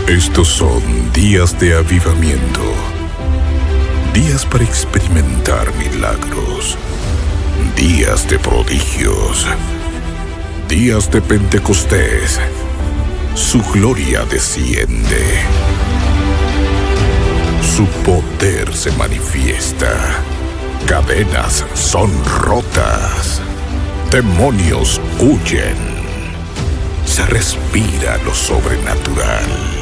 Estos son días de avivamiento, días para experimentar milagros, días de prodigios, días de Pentecostés. Su gloria desciende, su poder se manifiesta, cadenas son rotas, demonios huyen, se respira lo sobrenatural.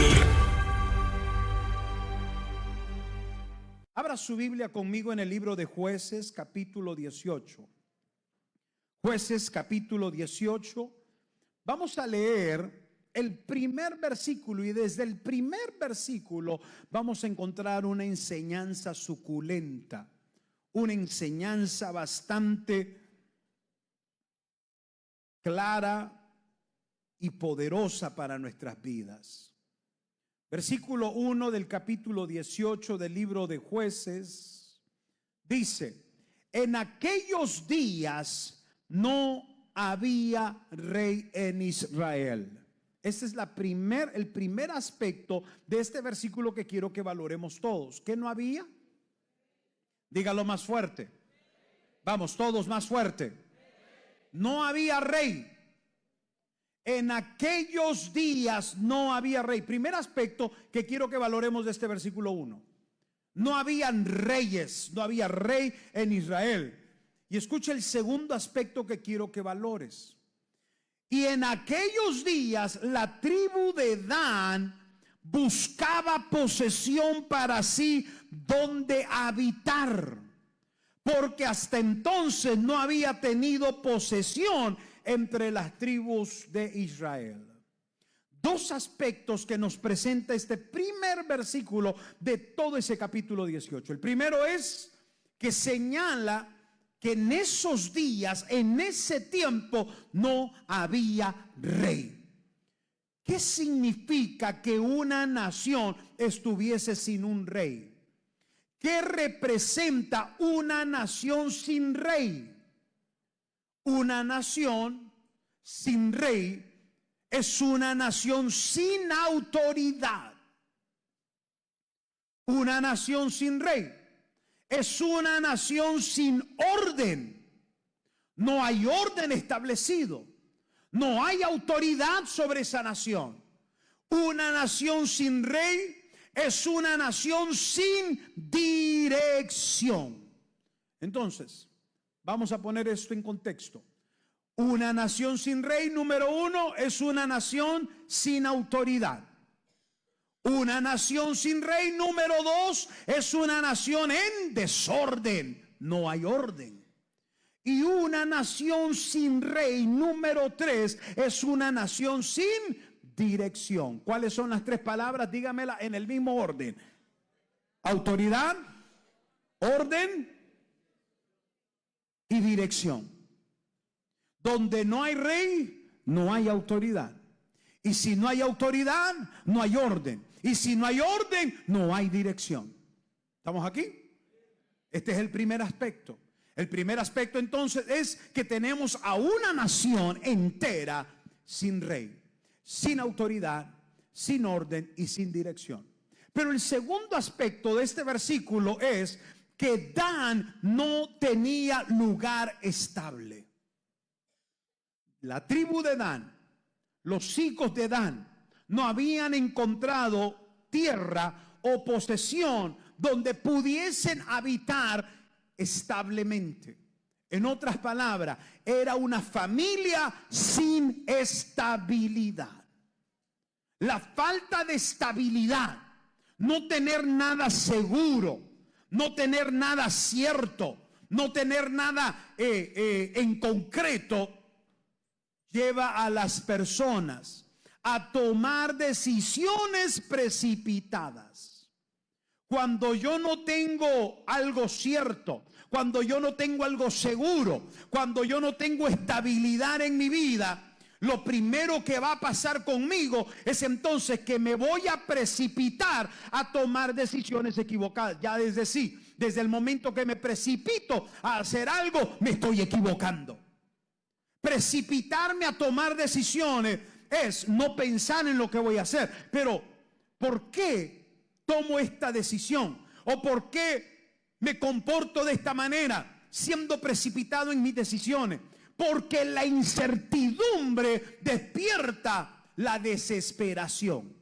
Abra su Biblia conmigo en el libro de Jueces, capítulo 18. Jueces, capítulo 18. Vamos a leer el primer versículo y desde el primer versículo vamos a encontrar una enseñanza suculenta, una enseñanza bastante clara y poderosa para nuestras vidas. Versículo 1 del capítulo 18 del libro de Jueces dice: en aquellos días no había rey en Israel. Ese es el primer aspecto de este versículo que quiero que valoremos todos. ¿Qué no había? Dígalo más fuerte. Vamos, todos más fuerte. No había rey. En aquellos días no había rey. Primer aspecto que quiero que valoremos de este versículo 1. No habían reyes, no había rey en Israel. Y escucha el segundo aspecto que quiero que valores. Y en aquellos días la tribu de Dan buscaba posesión para sí donde habitar, porque hasta entonces no había tenido posesión entre las tribus de Israel. Dos aspectos que nos presenta este primer versículo de todo ese capítulo 18. El primero es que señala que en esos días, en ese tiempo, no había rey. ¿Qué significa que una nación estuviese sin un rey? ¿Qué representa una nación sin rey? Una nación sin rey es una nación sin autoridad. Una nación sin rey es una nación sin orden. No hay orden establecido. No hay autoridad sobre esa nación. Una nación sin rey es una nación sin dirección. Entonces, vamos a poner esto en contexto. Una nación sin rey, número uno, es una nación sin autoridad. Una nación sin rey, número dos, es una nación en desorden. No hay orden. Y una nación sin rey, número tres, es una nación sin dirección. ¿Cuáles son las tres palabras? Dígamela en el mismo orden. Autoridad, orden y dirección. Donde no hay rey, no hay autoridad. Y si no hay autoridad, no hay orden. Y si no hay orden, no hay dirección. ¿Estamos aquí? Este es el primer aspecto. El primer aspecto entonces es que tenemos a una nación entera sin rey, sin autoridad, sin orden y sin dirección. Pero el segundo aspecto de este versículo es que Dan no tenía lugar estable. La tribu de Dan, los hijos de Dan, no habían encontrado tierra o posesión donde pudiesen habitar establemente. En otras palabras, era una familia sin estabilidad. La falta de estabilidad, no tener nada seguro, no tener nada cierto, no tener nada en concreto, lleva a las personas a tomar decisiones precipitadas. Cuando yo no tengo algo cierto, cuando yo no tengo algo seguro, cuando yo no tengo estabilidad en mi vida, lo primero que va a pasar conmigo es entonces que me voy a precipitar a tomar decisiones equivocadas. Ya desde el momento que me precipito a hacer algo, me estoy equivocando. Precipitarme a tomar decisiones es no pensar en lo que voy a hacer, pero ¿por qué tomo esta decisión? ¿O por qué me comporto de esta manera, siendo precipitado en mis decisiones? Porque la incertidumbre despierta la desesperación.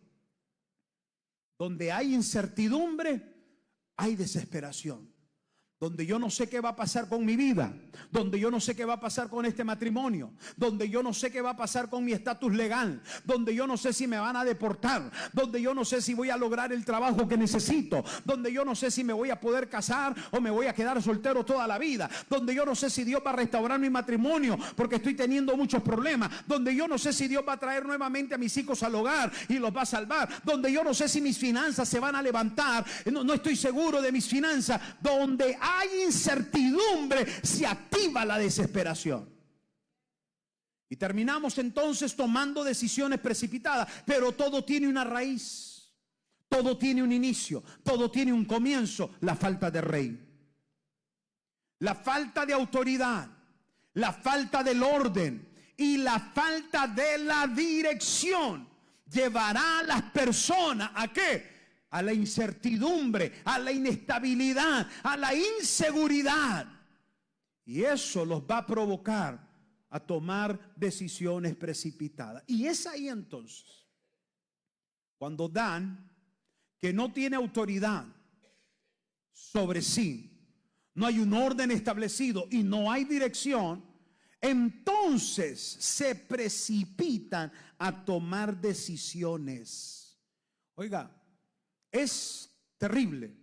Donde hay incertidumbre, hay desesperación. Donde yo no sé qué va a pasar con mi vida, donde yo no sé qué va a pasar con este matrimonio, donde yo no sé qué va a pasar con mi estatus legal, donde yo no sé si me van a deportar, donde yo no sé si voy a lograr el trabajo que necesito, donde yo no sé si me voy a poder casar o me voy a quedar soltero toda la vida, donde yo no sé si Dios va a restaurar mi matrimonio porque estoy teniendo muchos problemas, donde yo no sé si Dios va a traer nuevamente a mis hijos al hogar y los va a salvar, donde yo no sé si mis finanzas se van a levantar, no estoy seguro de mis finanzas, donde hay incertidumbre, se activa la desesperación. Y terminamos entonces tomando decisiones precipitadas, pero todo tiene una raíz, todo tiene un inicio, todo tiene un comienzo: la falta de rey, la falta de autoridad, la falta del orden y la falta de la dirección llevará a las personas ¿a qué? A la incertidumbre, a la inestabilidad, a la inseguridad. Y eso los va a provocar a tomar decisiones precipitadas. Y es ahí entonces cuando Dan, que no tiene autoridad sobre sí, no hay un orden establecido y no hay dirección, entonces se precipitan a tomar decisiones. Oiga, es terrible,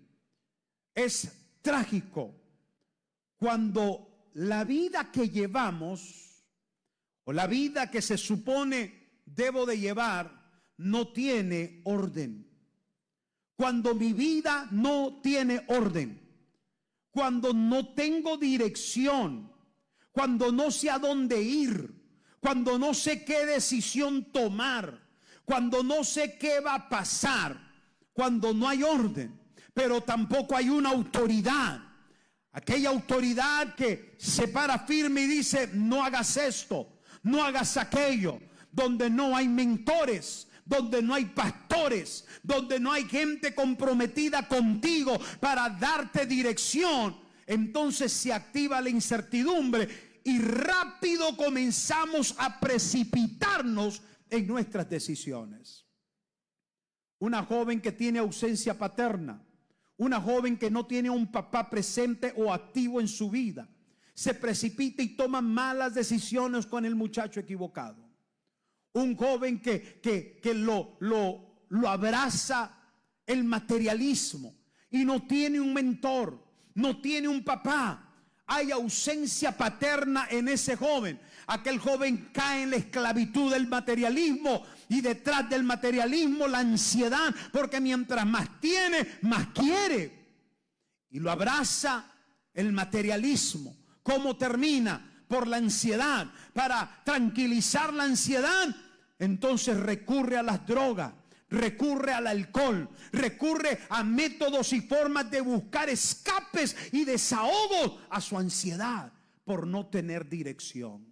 es trágico cuando la vida que llevamos o la vida que se supone debo de llevar no tiene orden. Cuando mi vida no tiene orden, cuando no tengo dirección, cuando no sé a dónde ir, cuando no sé qué decisión tomar, cuando no sé qué va a pasar, cuando no hay orden, pero tampoco hay una autoridad. Aquella autoridad que se para firme y dice: no hagas esto, no hagas aquello. Donde no hay mentores, donde no hay pastores, donde no hay gente comprometida contigo para darte dirección, entonces se activa la incertidumbre y rápido comenzamos a precipitarnos en nuestras decisiones. Una joven que tiene ausencia paterna, una joven que no tiene un papá presente o activo en su vida, se precipita y toma malas decisiones con el muchacho equivocado. Un joven que lo abraza el materialismo y no tiene un mentor, no tiene un papá. Hay ausencia paterna en ese joven. Aquel joven cae en la esclavitud del materialismo y detrás del materialismo la ansiedad, porque mientras más tiene, más quiere. Y lo abraza el materialismo. ¿Cómo termina? Por la ansiedad. Para tranquilizar la ansiedad, entonces recurre a las drogas, recurre al alcohol, recurre a métodos y formas de buscar escapes y desahogos a su ansiedad por no tener dirección.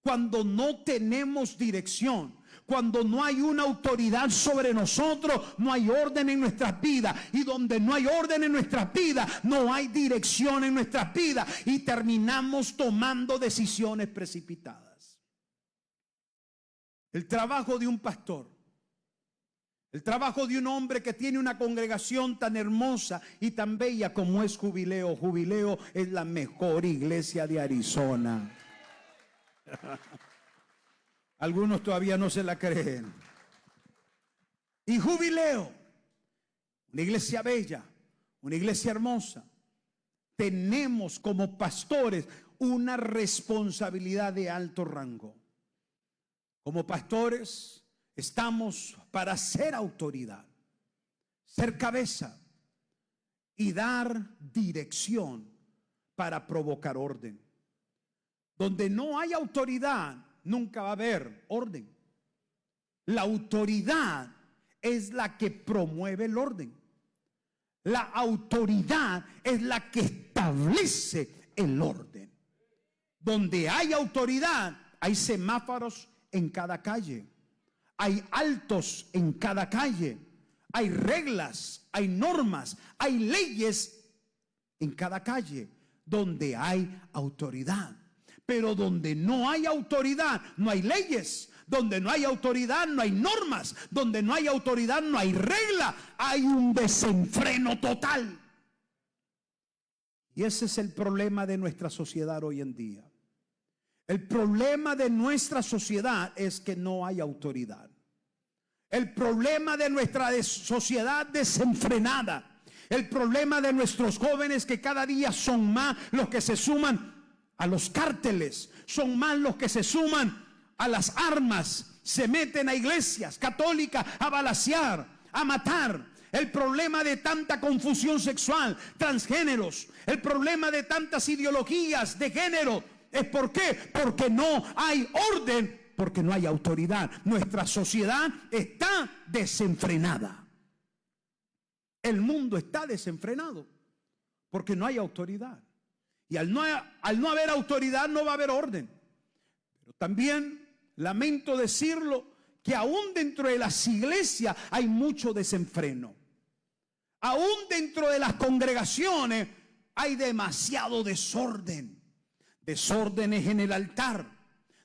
Cuando no tenemos dirección, cuando no hay una autoridad sobre nosotros, no hay orden en nuestras vidas. Y donde no hay orden en nuestras vidas, no hay dirección en nuestras vidas. Y terminamos tomando decisiones precipitadas. El trabajo de un pastor, el trabajo de un hombre que tiene una congregación tan hermosa y tan bella como es Jubileo. Jubileo es la mejor iglesia de Arizona. Algunos todavía no se la creen. Y Jubileo, una iglesia bella, una iglesia hermosa. Tenemos como pastores una responsabilidad de alto rango. Como pastores estamos para ser autoridad, ser cabeza y dar dirección para provocar orden. Donde no hay autoridad, nunca va a haber orden. La autoridad es la que promueve el orden. La autoridad es la que establece el orden. Donde hay autoridad, hay semáforos en cada calle. Hay altos en cada calle. hay reglas, hay normas, hay leyes en cada calle donde hay autoridad. Pero donde no hay autoridad, no hay leyes. Donde no hay autoridad, no hay normas. Donde no hay autoridad, no hay regla. Hay un desenfreno total. Y ese es el problema de nuestra sociedad hoy en día. El problema de nuestra sociedad es que no hay autoridad. El problema de nuestra sociedad desenfrenada. El problema de nuestros jóvenes que cada día son más los que se suman a los cárteles, son más los que se suman a las armas, se meten a iglesias católicas a balacear, a matar. El problema de tanta confusión sexual, transgéneros, el problema de tantas ideologías de género, ¿es por qué? Porque no hay orden, porque no hay autoridad. Nuestra sociedad está desenfrenada. El mundo está desenfrenado porque no hay autoridad. Y al no haber autoridad no va a haber orden. Pero también lamento decirlo que aún dentro de las iglesias hay mucho desenfreno. Aún dentro de las congregaciones hay demasiado desorden. Desórdenes en el altar,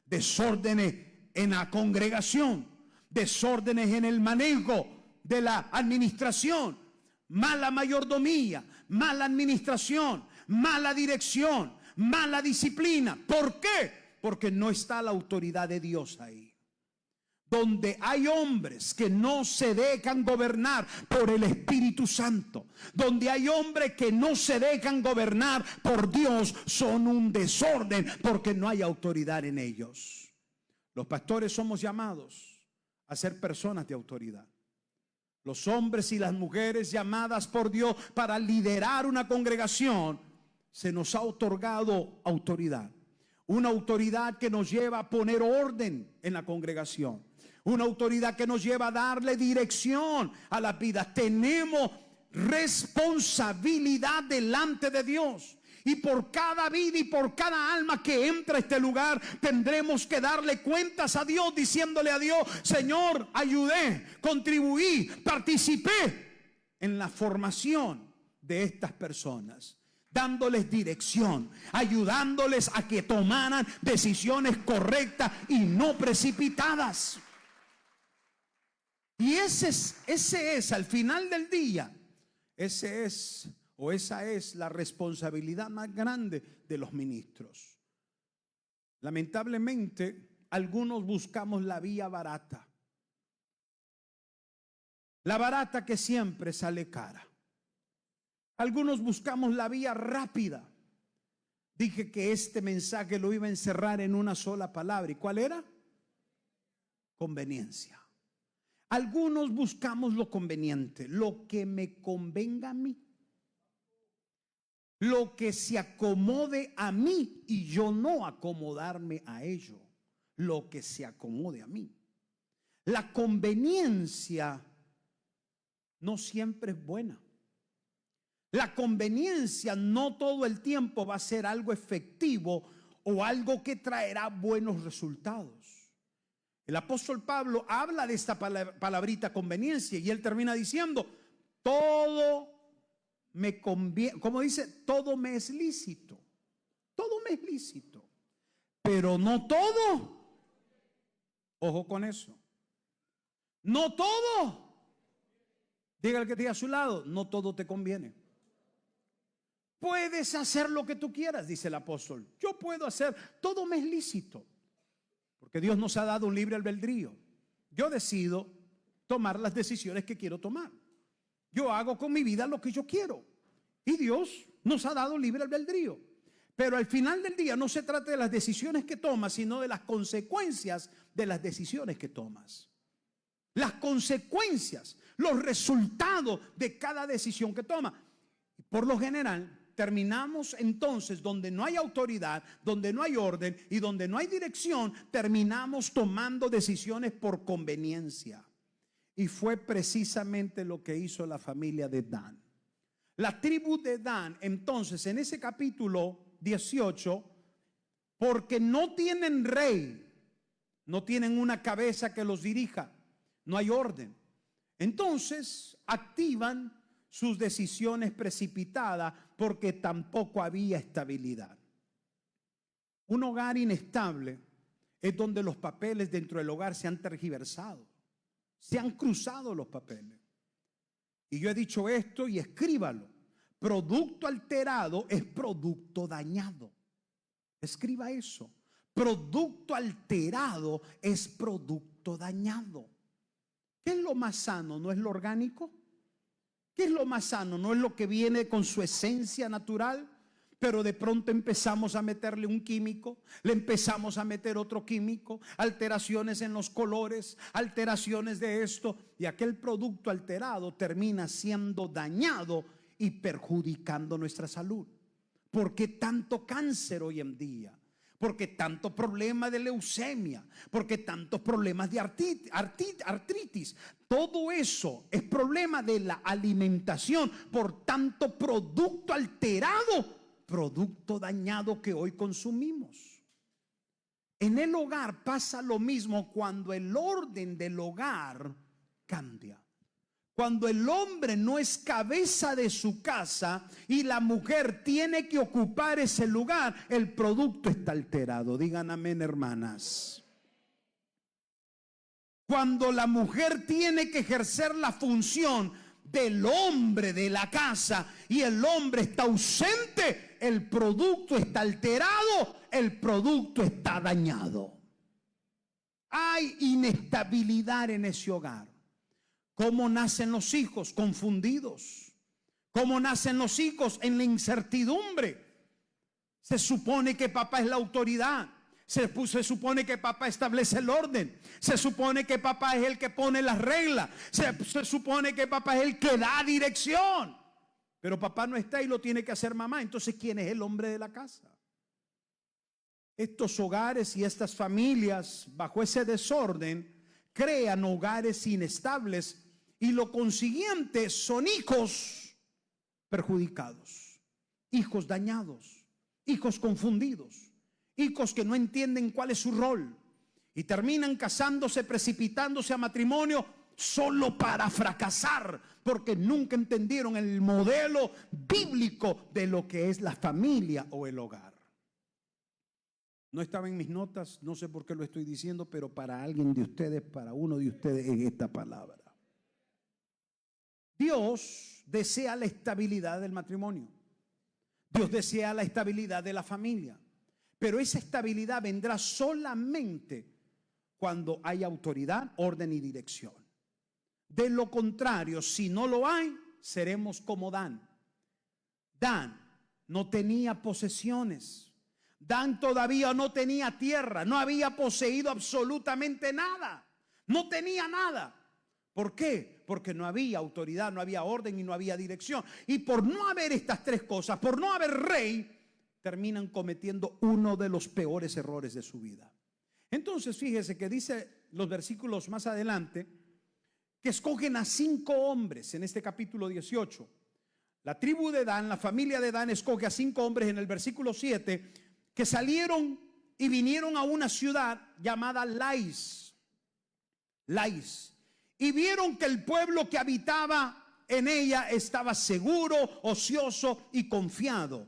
desórdenes en la congregación, desórdenes en el manejo de la administración, mala mayordomía, mala administración, mala dirección, mala disciplina. ¿Por qué? Porque no está la autoridad de Dios ahí. Donde hay hombres que no se dejan gobernar por el Espíritu Santo, donde hay hombres que no se dejan gobernar por Dios, son un desorden porque no hay autoridad en ellos. Los pastores somos llamados a ser personas de autoridad. Los hombres y las mujeres llamadas por Dios para liderar una congregación, se nos ha otorgado autoridad. Una autoridad que nos lleva a poner orden en la congregación. Una autoridad que nos lleva a darle dirección a las vidas. Tenemos responsabilidad delante de Dios. Y por cada vida y por cada alma que entra a este lugar, tendremos que darle cuentas a Dios, diciéndole a Dios: Señor, ayudé, contribuí, participé en la formación de estas personas, dándoles dirección, ayudándoles a que tomaran decisiones correctas y no precipitadas. Y ese es al final del día, esa es la responsabilidad más grande de los ministros. Lamentablemente, algunos buscamos la vía barata. La barata que siempre sale cara. Algunos buscamos la vía rápida. Dije que este mensaje lo iba a encerrar en una sola palabra. ¿Y cuál era? Conveniencia. Algunos buscamos lo conveniente, lo que me convenga a mí, lo que se acomode a mí y yo no acomodarme a ello, lo que se acomode a mí. La conveniencia no siempre es buena. La conveniencia no todo el tiempo va a ser algo efectivo o algo que traerá buenos resultados. El apóstol Pablo habla de esta palabrita conveniencia y él termina diciendo: todo me conviene, como dice, todo me es lícito. Todo me es lícito, pero no todo. Ojo con eso. No todo. Diga al que esté a su lado: no todo te conviene. Puedes hacer lo que tú quieras, dice el apóstol. Yo puedo hacer, todo me es lícito. Porque Dios nos ha dado un libre albedrío. Yo decido tomar las decisiones que quiero tomar. Yo hago con mi vida lo que yo quiero. Y Dios nos ha dado libre albedrío. Pero al final del día no se trata de las decisiones que tomas, sino de las consecuencias de las decisiones que tomas. Las consecuencias, los resultados de cada decisión que tomas. Por lo general, terminamos entonces donde no hay autoridad, donde no hay orden y donde no hay dirección, terminamos tomando decisiones por conveniencia. Y fue precisamente lo que hizo la familia de Dan. La tribu de Dan, entonces, en ese capítulo 18, porque no tienen rey, no tienen una cabeza que los dirija, no hay orden. Entonces activan sus decisiones precipitadas porque tampoco había estabilidad. Un hogar inestable es donde los papeles dentro del hogar se han tergiversado, se han cruzado los papeles. Y yo he dicho esto y escríbalo: producto alterado es producto dañado. Escriba eso: producto alterado es producto dañado. ¿Qué es lo más sano? ¿No es lo orgánico? ¿Qué es lo más sano? ¿No es lo que viene con su esencia natural? Pero de pronto empezamos a meterle un químico, le empezamos a meter otro químico, alteraciones en los colores, alteraciones de esto, y aquel producto alterado termina siendo dañado y perjudicando nuestra salud. ¿Por qué tanto cáncer hoy en día? ¿Por qué tanto problema de leucemia? ¿Por qué tantos problemas de artritis? Todo eso es problema de la alimentación. Por tanto, producto alterado, producto dañado que hoy consumimos. En el hogar pasa lo mismo cuando el orden del hogar cambia. Cuando el hombre no es cabeza de su casa y la mujer tiene que ocupar ese lugar, el producto está alterado. Digan amén, hermanas. Cuando la mujer tiene que ejercer la función del hombre de la casa y el hombre está ausente, el producto está alterado, el producto está dañado. Hay inestabilidad en ese hogar. ¿Cómo nacen los hijos? Confundidos. ¿Cómo nacen los hijos? En la incertidumbre. Se supone que papá es la autoridad. Se supone que papá establece el orden. Se supone que papá es el que pone las reglas. Se supone que papá es el que da dirección. Pero papá no está y lo tiene que hacer mamá. Entonces, ¿quién es el hombre de la casa? Estos hogares y estas familias bajo ese desorden crean hogares inestables y lo consiguiente son hijos perjudicados, hijos dañados, hijos confundidos, hijos que no entienden cuál es su rol y terminan casándose, precipitándose a matrimonio solo para fracasar porque nunca entendieron el modelo bíblico de lo que es la familia o el hogar. No estaba en mis notas, no sé por qué lo estoy diciendo, pero para alguien de ustedes, para uno de ustedes es esta palabra. Dios desea la estabilidad del matrimonio. Dios desea la estabilidad de la familia. Pero esa estabilidad vendrá solamente cuando hay autoridad, orden y dirección. De lo contrario, si no lo hay, seremos como Dan. Dan no tenía posesiones. Dan todavía no tenía tierra, no había poseído absolutamente nada, no tenía nada. ¿Por qué? Porque no había autoridad, no había orden y no había dirección. Y por no haber estas tres cosas, por no haber rey, terminan cometiendo uno de los peores errores de su vida. Entonces fíjese que dice los versículos más adelante que escogen a 5 hombres en este capítulo 18. La tribu de Dan, la familia de Dan escoge a 5 hombres en el versículo 7 que salieron y vinieron a una ciudad llamada Lais, y vieron que el pueblo que habitaba en ella estaba seguro, ocioso y confiado,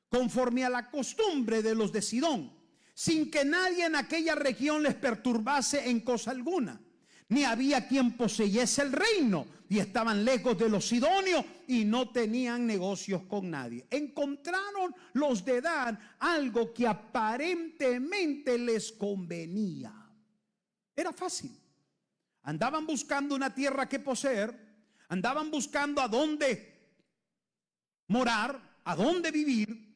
conforme a la costumbre de los de Sidón, sin que nadie en aquella región les perturbase en cosa alguna. Ni había quien poseyese el reino, y estaban lejos de los sidonios y no tenían negocios con nadie. Encontraron los de Dan algo que aparentemente les convenía. Era fácil. Andaban buscando una tierra que poseer, andaban buscando a dónde morar, a dónde vivir,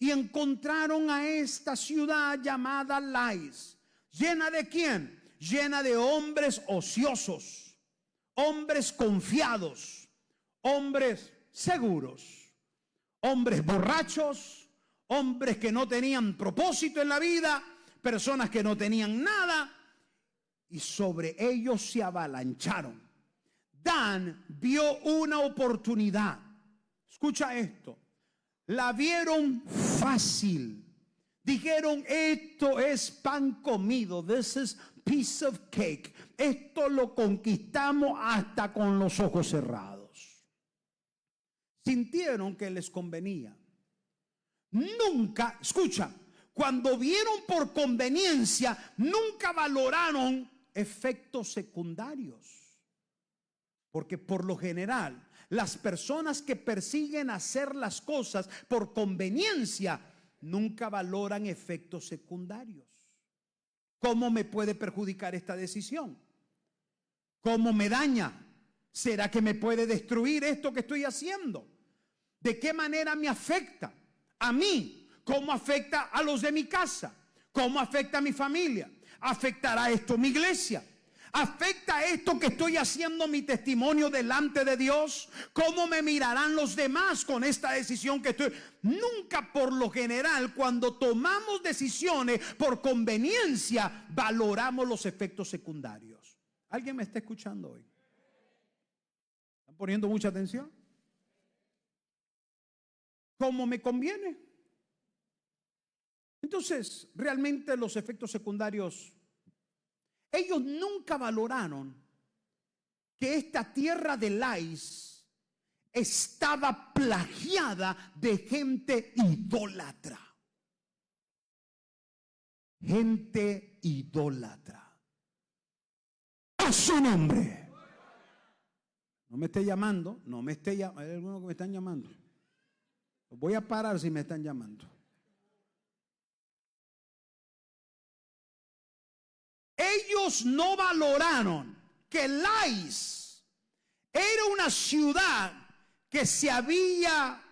y encontraron a esta ciudad llamada Lais. ¿Llena de quién? Llena de hombres ociosos, hombres confiados, hombres seguros, hombres borrachos, hombres que no tenían propósito en la vida, personas que no tenían nada, y sobre ellos se avalancharon. Dan vio una oportunidad. Escucha esto. La vieron fácil. Dijeron, esto es pan comido. This is piece of cake. Esto lo conquistamos hasta con los ojos cerrados. Sintieron que les convenía. Nunca, escucha, cuando vieron por conveniencia, nunca valoraron efectos secundarios. Porque por lo general, las personas que persiguen hacer las cosas por conveniencia, nunca valoran efectos secundarios. ¿Cómo me puede perjudicar esta decisión? ¿Cómo me daña? ¿Será que me puede destruir esto que estoy haciendo? ¿De qué manera me afecta a mí? ¿Cómo afecta a los de mi casa? ¿Cómo afecta a mi familia? ¿Afectará esto mi iglesia? ¿Afecta esto que estoy haciendo mi testimonio delante de Dios? ¿Cómo me mirarán los demás con esta decisión que estoy? Nunca, por lo general, cuando tomamos decisiones por conveniencia, valoramos los efectos secundarios. ¿Alguien me está escuchando hoy? ¿Están poniendo mucha atención? ¿Cómo me conviene? Entonces, realmente los efectos secundarios, ellos nunca valoraron que esta tierra de Lais estaba plagiada de gente idólatra. Gente idólatra. A su nombre. No me esté llamando, no me esté llamando. Hay algunos que me están llamando. Voy a parar si me están llamando. Ellos no valoraron que Lais era una ciudad que se había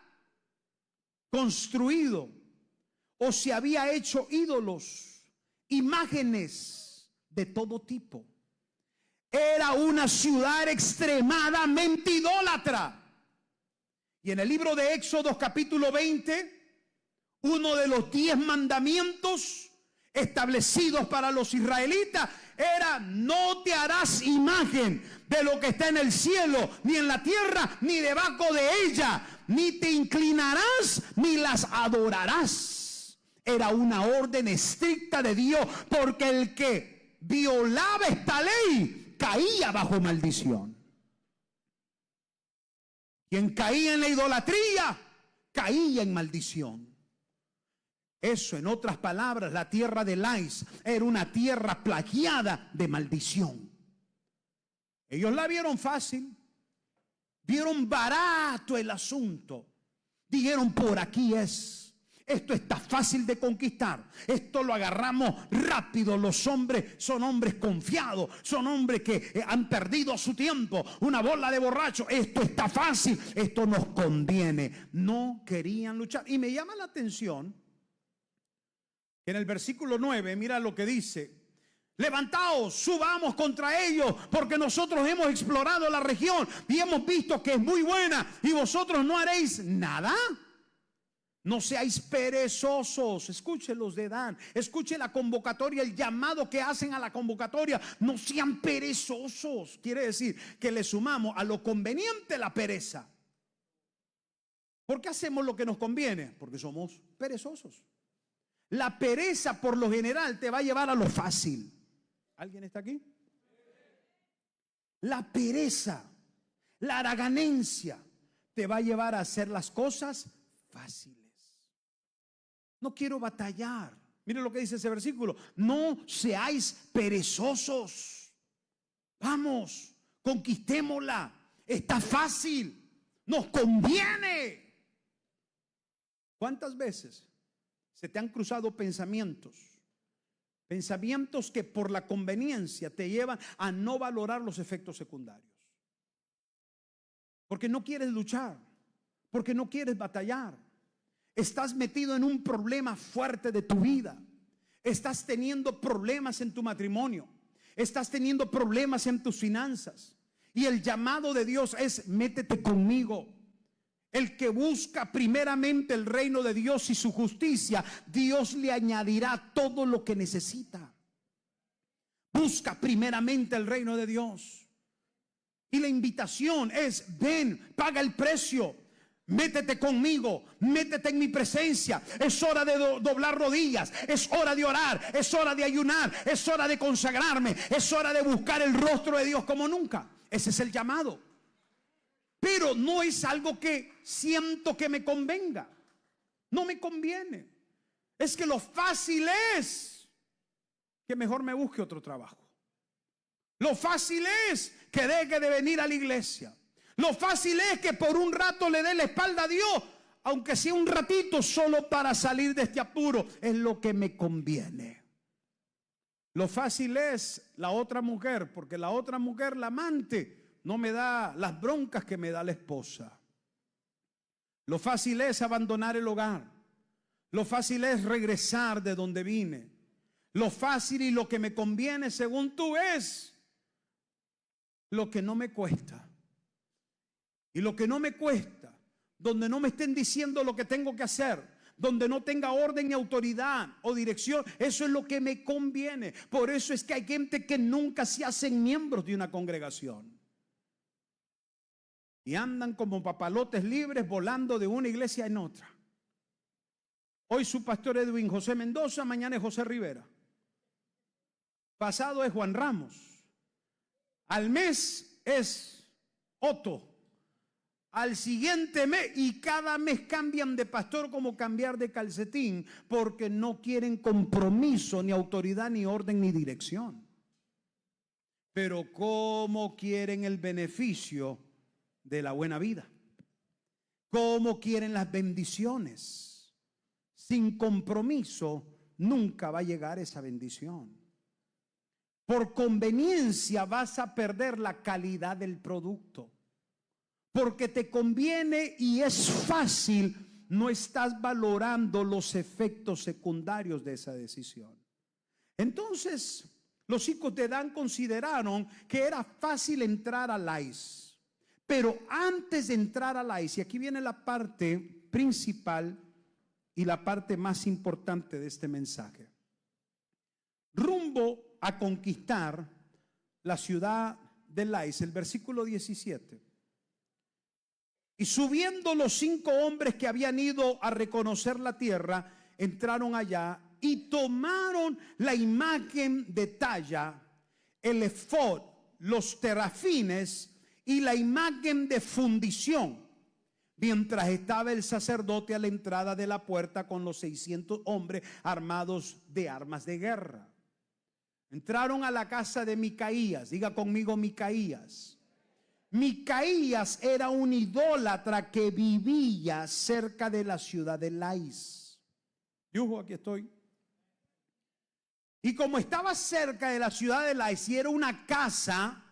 construido o se había hecho ídolos, imágenes de todo tipo. Era una ciudad extremadamente idólatra. Y en el libro de Éxodo capítulo 20, uno de los 10 mandamientos establecidos para los israelitas era: no te harás imagen de lo que está en el cielo, ni en la tierra, ni debajo de ella, ni te inclinarás, ni las adorarás. Era una orden estricta de Dios, porque el que violaba esta ley caía bajo maldición. Quien caía en la idolatría caía en maldición. Eso, en otras palabras, la tierra de Lais era una tierra plagiada de maldición. Ellos la vieron fácil, vieron barato el asunto, dijeron: por aquí es. Esto está fácil de conquistar. Esto lo agarramos rápido. Los hombres son hombres confiados. Son hombres que han perdido su tiempo. Una bola de borrachos. Esto está fácil. Esto nos conviene. No querían luchar. Y me llama la atención que en el versículo 9, mira lo que dice: levantaos, subamos contra ellos, porque nosotros hemos explorado la región y hemos visto que es muy buena, y vosotros no haréis nada. No seáis perezosos. Escuche los de Dan, escuche la convocatoria, el llamado que hacen a la convocatoria. No sean perezosos. Quiere decir que le sumamos a lo conveniente la pereza. ¿Por qué hacemos lo que nos conviene? Porque somos perezosos. La pereza por lo general te va a llevar a lo fácil. ¿Alguien está aquí? La pereza, la haraganencia te va a llevar a hacer las cosas fáciles. No quiero batallar. Mire lo que dice ese versículo: no seáis perezosos. Vamos, conquistémosla. Está fácil, nos conviene. ¿Cuántas veces se te han cruzado pensamientos que por la conveniencia te llevan a no valorar los efectos secundarios? Porque no quieres luchar, porque no quieres batallar. Estás metido en un problema fuerte de tu vida. Estás teniendo problemas en tu matrimonio. Estás teniendo problemas en tus finanzas. Y el llamado de Dios es: métete conmigo. El que busca primeramente el reino de Dios y su justicia, Dios le añadirá todo lo que necesita. Busca primeramente el reino de Dios. Y la invitación es: ven, paga el precio. Métete conmigo, métete en mi presencia. Es hora de doblar rodillas, es hora de orar, es hora de ayunar, es hora de consagrarme, es hora de buscar el rostro de Dios como nunca. Ese es el llamado. Pero no es algo que siento que me convenga. No me conviene. Es que lo fácil es que mejor me busque otro trabajo. Lo fácil es que deje de venir a la iglesia. Lo fácil es que por un rato le dé la espalda a Dios, aunque sea un ratito, solo para salir de este apuro. Es lo que me conviene. Lo fácil es la otra mujer, porque la otra mujer, la amante, no me da las broncas que me da la esposa. Lo fácil es abandonar el hogar. Lo fácil es regresar de donde vine. Lo fácil y lo que me conviene, según tú, es lo que no me cuesta. Y lo que no me cuesta, donde no me estén diciendo lo que tengo que hacer, donde no tenga orden y autoridad o dirección, eso es lo que me conviene. Por eso es que hay gente que nunca se hacen miembros de una congregación. Y andan como papalotes libres volando de una iglesia en otra. Hoy su pastor Edwin José Mendoza, mañana es José Rivera. Pasado es Juan Ramos. Al mes es Otto. Al siguiente mes, y cada mes cambian de pastor como cambiar de calcetín, porque no quieren compromiso, ni autoridad, ni orden, ni dirección. Pero ¿cómo quieren el beneficio de la buena vida? ¿Cómo quieren las bendiciones? Sin compromiso nunca va a llegar esa bendición. Por conveniencia vas a perder la calidad del producto. Porque te conviene y es fácil, no estás valorando los efectos secundarios de esa decisión. Entonces, los hijos de Dan consideraron que era fácil entrar a Lais. Pero antes de entrar a Lais, y aquí viene la parte principal y la parte más importante de este mensaje. Rumbo a conquistar la ciudad de Lais, el versículo 17. Y subiendo los 5 hombres que habían ido a reconocer la tierra, entraron allá y tomaron la imagen de talla, el efod, los terafines y la imagen de fundición, mientras estaba el sacerdote a la entrada de la puerta con los 600 hombres armados de armas de guerra. Entraron a la casa de Micaías. Diga conmigo, Micaías. Micaías era un idólatra que vivía cerca de la ciudad de Lais. Yujo, aquí estoy. Y como estaba cerca de la ciudad de Lais y era una casa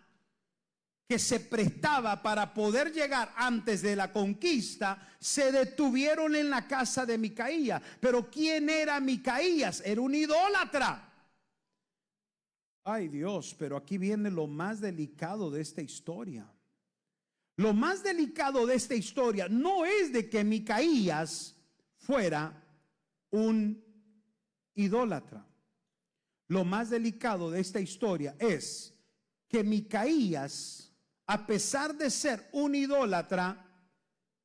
que se prestaba para poder llegar antes de la conquista, se detuvieron en la casa de Micaías. Pero ¿quién era Micaías? Era un idólatra. Ay Dios, pero aquí viene lo más delicado de esta historia. Lo más delicado de esta historia no es de que Micaías fuera un idólatra. Lo más delicado de esta historia es que Micaías, a pesar de ser un idólatra,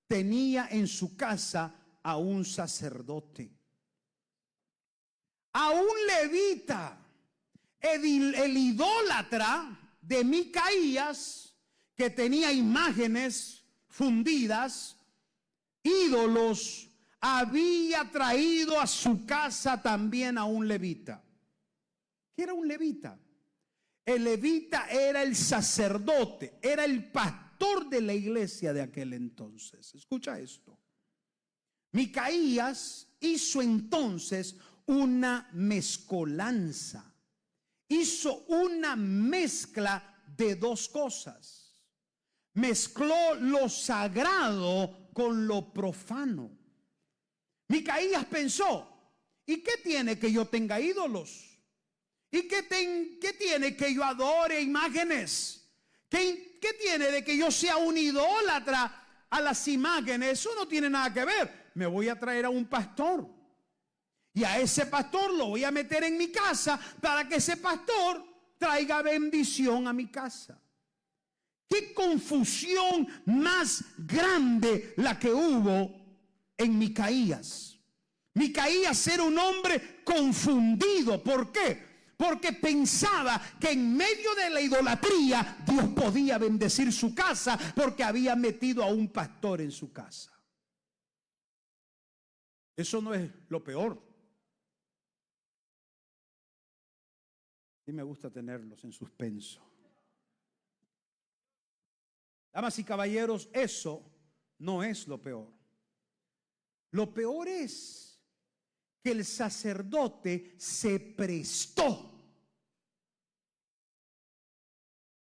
tenía en su casa a un sacerdote, a un levita. El idólatra de Micaías, que tenía imágenes fundidas, ídolos, había traído a su casa también a un levita. ¿Qué era un levita? El levita era el sacerdote, era el pastor de la iglesia de aquel entonces. Escucha esto. Micaías hizo entonces una mezcolanza. Hizo una mezcla de 2 cosas. Mezcló lo sagrado con lo profano. Micaías pensó, ¿y qué tiene que yo tenga ídolos? ¿Y qué tiene que yo adore imágenes? ¿Qué tiene de que yo sea un idólatra a las imágenes? Eso no tiene nada que ver. Me voy a traer a un pastor. Y a ese pastor lo voy a meter en mi casa para que ese pastor traiga bendición a mi casa. Qué confusión más grande la que hubo en Micaías. Micaías era un hombre confundido. ¿Por qué? Porque pensaba que en medio de la idolatría Dios podía bendecir su casa porque había metido a un pastor en su casa. Eso no es lo peor. Sí me gusta tenerlos en suspenso. Damas y caballeros, eso no es lo peor. Lo peor es que el sacerdote se prestó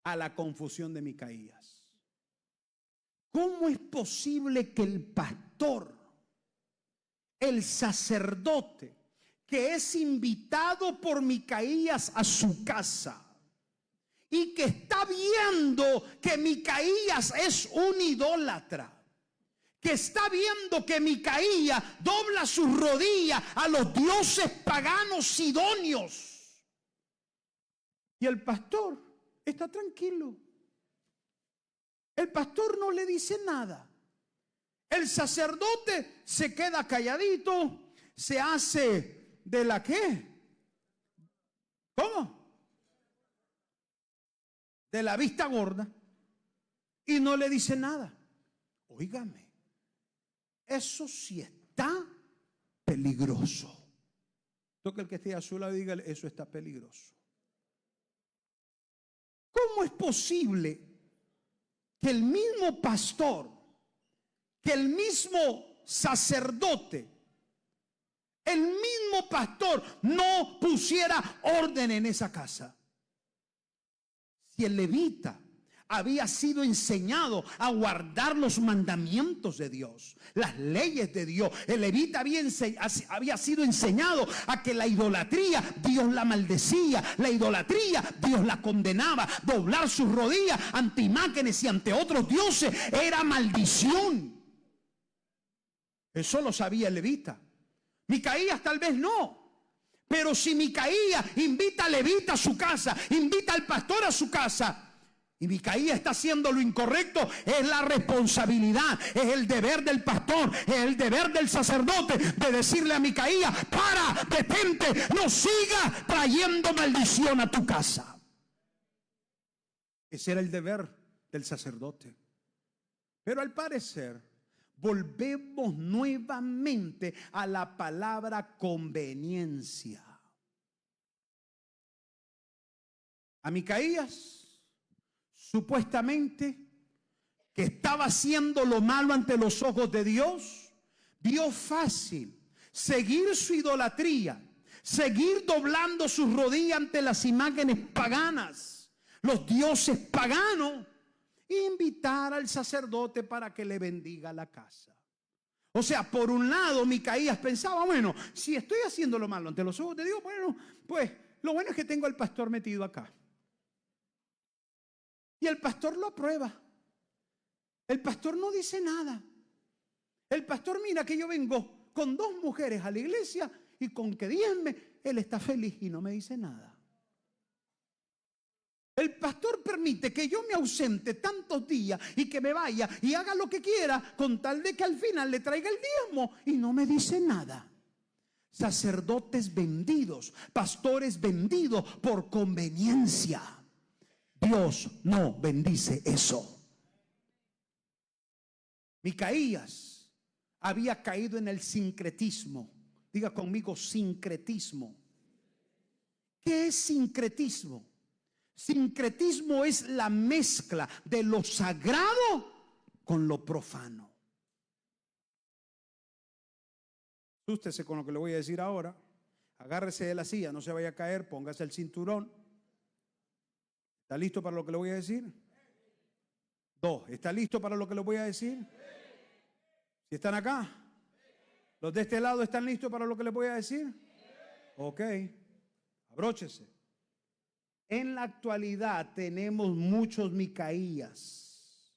a la confusión de Micaías. ¿Cómo es posible que el pastor, el sacerdote, que es invitado por Micaías a su casa y que está viendo que Micaías es un idólatra, que está viendo que Micaías dobla sus rodillas a los dioses paganos sidonios, y el pastor está tranquilo? El pastor no le dice nada. El sacerdote se queda calladito, se hace de la ¿qué? ¿Cómo? De la vista gorda, y no le dice nada. Óigame, eso sí está peligroso. Toca el que esté a su lado y dígale, eso está peligroso. ¿Cómo es posible que el mismo pastor, que el mismo sacerdote, el mismo pastor no pusiera orden en esa casa? Si el levita había sido enseñado a guardar los mandamientos de Dios, las leyes de Dios, el levita había sido enseñado a que la idolatría Dios la maldecía, la idolatría Dios la condenaba, doblar sus rodillas ante imágenes y ante otros dioses era maldición. Eso lo sabía el levita. Micaías tal vez no. Pero si Micaías invita al levita a su casa, invita al pastor a su casa, y Micaías está haciendo lo incorrecto, es la responsabilidad, es el deber del pastor, es el deber del sacerdote de decirle a Micaías: para, detente, no sigas trayendo maldición a tu casa. Ese era el deber del sacerdote. Pero al parecer volvemos nuevamente a la palabra conveniencia. A Micaías, supuestamente, que estaba haciendo lo malo ante los ojos de Dios, vio fácil seguir su idolatría, seguir doblando sus rodillas ante las imágenes paganas, los dioses paganos, e invitar al sacerdote para que le bendiga la casa. O sea, por un lado Micaías pensaba, bueno, si estoy haciendo lo malo ante los ojos de Dios, bueno, pues lo bueno es que tengo al pastor metido acá. Y el pastor lo aprueba. El pastor no dice nada. El pastor mira que yo vengo con 2 mujeres a la iglesia y con que diezme, él está feliz y no me dice nada. El pastor permite que yo me ausente tantos días y que me vaya y haga lo que quiera con tal de que al final le traiga el diezmo y no me dice nada. Sacerdotes vendidos, pastores vendidos por conveniencia. Dios no bendice eso. Micaías había caído en el sincretismo. Diga conmigo, sincretismo. ¿Qué es sincretismo? Sincretismo es la mezcla de lo sagrado con lo profano. Asústese con lo que le voy a decir ahora. Agárrese de la silla, no se vaya a caer, póngase el cinturón. ¿Está listo para lo que le voy a decir? 2, ¿está listo para lo que le voy a decir? ¿Si están acá? ¿Los de este lado están listos para lo que les voy a decir? Ok, abróchese. En la actualidad tenemos muchos Micaías.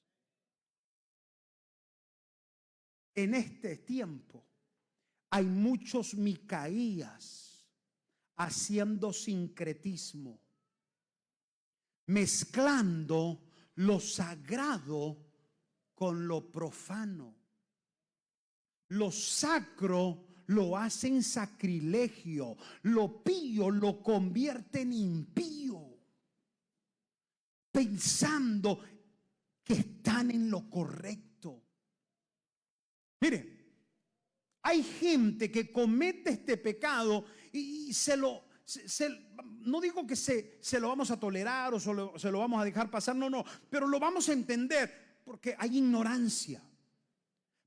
En este tiempo hay muchos Micaías haciendo sincretismo, mezclando lo sagrado con lo profano. Lo sacro lo hacen sacrilegio, lo pío lo convierte en impío, pensando que están en lo correcto. Mire, hay gente que comete este pecado y no digo que se lo vamos a tolerar o se lo vamos a dejar pasar, no, pero lo vamos a entender porque hay ignorancia.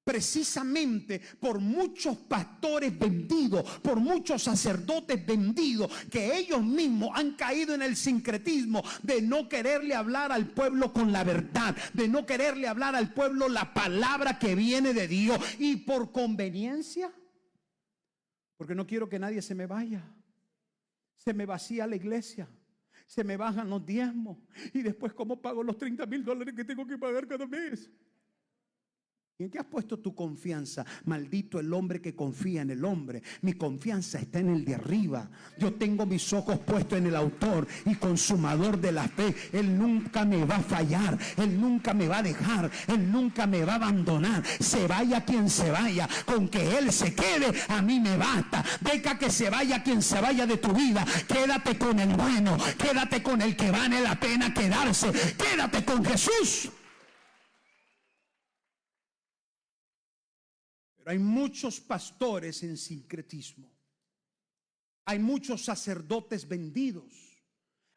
Precisamente por muchos pastores vendidos, por muchos sacerdotes vendidos, que ellos mismos han caído en el sincretismo de no quererle hablar al pueblo con la verdad, de no quererle hablar al pueblo la palabra que viene de Dios, y por conveniencia, porque no quiero que nadie se me vaya, se me vacía la iglesia, se me bajan los diezmos, y después ¿cómo pago los $30,000 que tengo que pagar cada mes? ¿Y en qué has puesto tu confianza? Maldito el hombre que confía en el hombre. Mi confianza está en el de arriba. Yo tengo mis ojos puestos en el autor y consumador de la fe. Él nunca me va a fallar. Él nunca me va a dejar. Él nunca me va a abandonar. Se vaya quien se vaya. Con que Él se quede, a mí me basta. Deja que se vaya quien se vaya de tu vida. Quédate con el bueno. Quédate con el que vale la pena quedarse. Quédate con Jesús. Hay muchos pastores en sincretismo. Hay muchos sacerdotes vendidos.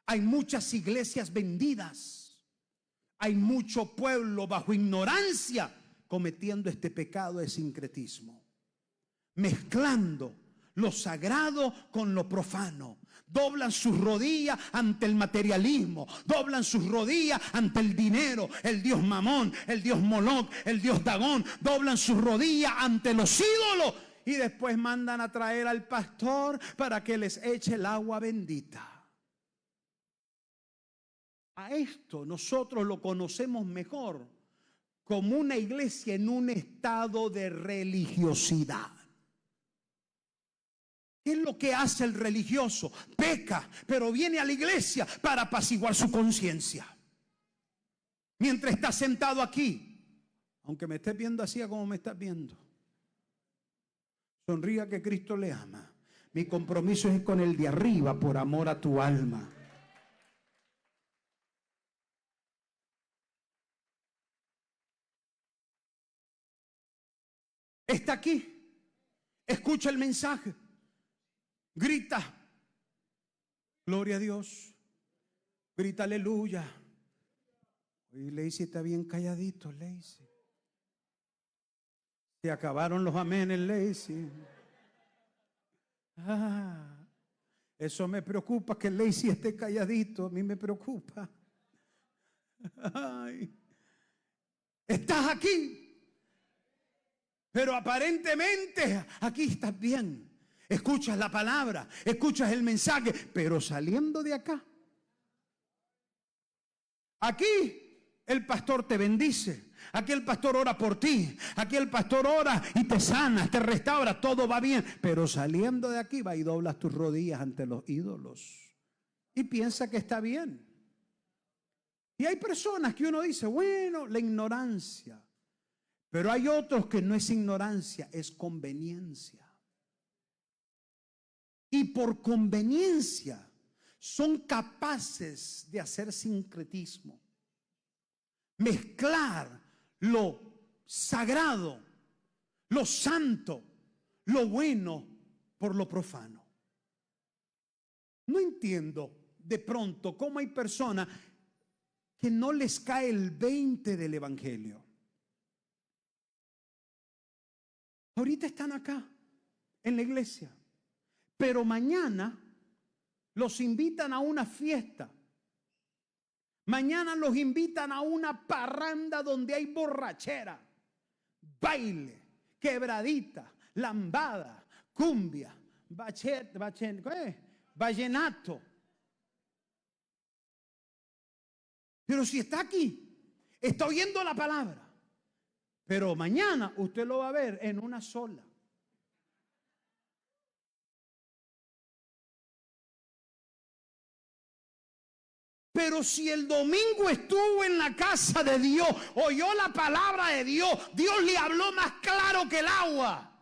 Hay muchas iglesias vendidas. Hay mucho pueblo bajo ignorancia cometiendo este pecado de sincretismo, mezclando lo sagrado con lo profano. Doblan sus rodillas ante el materialismo, doblan sus rodillas ante el dinero, el dios Mamón, el dios Moloc, el dios Dagón, doblan sus rodillas ante los ídolos y después mandan a traer al pastor para que les eche el agua bendita. A esto nosotros lo conocemos mejor como una iglesia en un estado de religiosidad. ¿Qué es lo que hace el religioso? Peca, pero viene a la iglesia para apaciguar su conciencia. Mientras está sentado aquí, aunque me estés viendo así como me estás viendo, sonría que Cristo le ama. Mi compromiso es con el de arriba por amor a tu alma. Está aquí, escucha el mensaje. Grita, gloria a Dios. Grita, aleluya. Y Lacey está bien calladito, Lacey. Se acabaron los amenes, Lacey. Eso me preocupa, que Lacey esté calladito. A mí me preocupa. Ay. Estás aquí, pero aparentemente aquí estás bien. Escuchas la palabra, escuchas el mensaje, pero saliendo de acá, aquí el pastor te bendice, aquí el pastor ora por ti, aquí el pastor ora y te sana, te restaura, todo va bien, pero saliendo de aquí va y doblas tus rodillas ante los ídolos y piensa que está bien. Y hay personas que uno dice, bueno, la ignorancia, pero hay otros que no es ignorancia, es conveniencia. Y por conveniencia son capaces de hacer sincretismo, mezclar lo sagrado, lo santo, lo bueno por lo profano. No entiendo de pronto cómo hay personas que no les cae el 20 del evangelio. Ahorita están acá en la iglesia, pero mañana los invitan a una fiesta. Mañana los invitan a una parranda donde hay borrachera, baile, quebradita, lambada, cumbia, vallenato. Pero si está aquí, está oyendo la palabra, pero mañana usted lo va a ver en una sola. Pero si el domingo estuvo en la casa de Dios, oyó la palabra de Dios, Dios le habló más claro que el agua.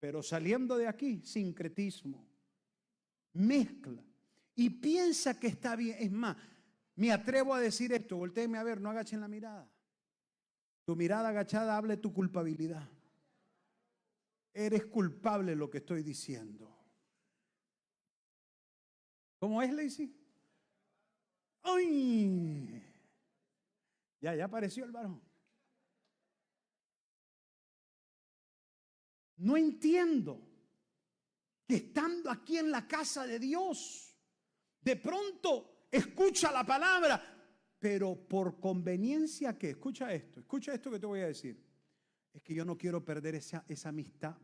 Pero saliendo de aquí, sincretismo, mezcla y piensa que está bien. Es más, me atrevo a decir esto, voltéenme a ver, no agachen la mirada. Tu mirada agachada habla de tu culpabilidad. Eres culpable de lo que estoy diciendo. ¿Cómo es, Lacey? ¡Ay! Ya apareció el varón. No entiendo que estando aquí en la casa de Dios, de pronto escucha la palabra, pero por conveniencia que, escucha esto que te voy a decir. Es que yo no quiero perder esa amistad.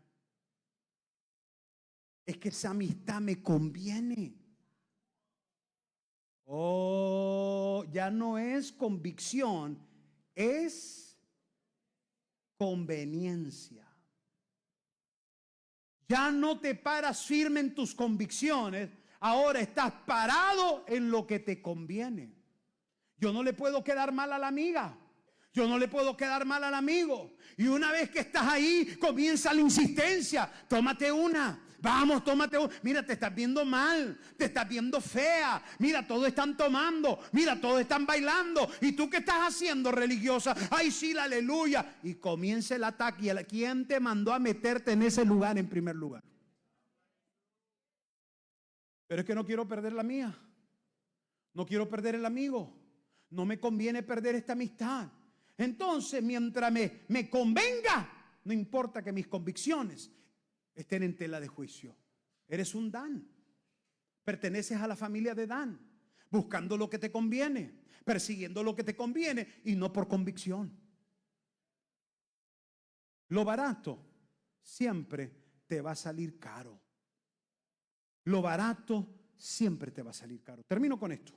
Es que esa amistad me conviene. Oh, ya no es convicción, es conveniencia. Ya no te paras firme en tus convicciones, ahora estás parado en lo que te conviene. Yo no le puedo quedar mal a la amiga. Yo no le puedo quedar mal al amigo. Y una vez que estás ahí, comienza la insistencia. Tómate una. Vamos, tómate una. Mira, te estás viendo mal. Te estás viendo fea. Mira, todos están tomando. Mira, todos están bailando. ¿Y tú qué estás haciendo, religiosa? Ay, sí, la aleluya. Y comienza el ataque. ¿Y quién te mandó a meterte en ese lugar en primer lugar? Pero es que no quiero perder la mía. No quiero perder el amigo. No me conviene perder esta amistad. Entonces, mientras me convenga, no importa que mis convicciones estén en tela de juicio. Eres un Dan. Perteneces a la familia de Dan, buscando lo que te conviene, persiguiendo lo que te conviene y no por convicción. Lo barato siempre te va a salir caro. Lo barato siempre te va a salir caro. Termino con esto,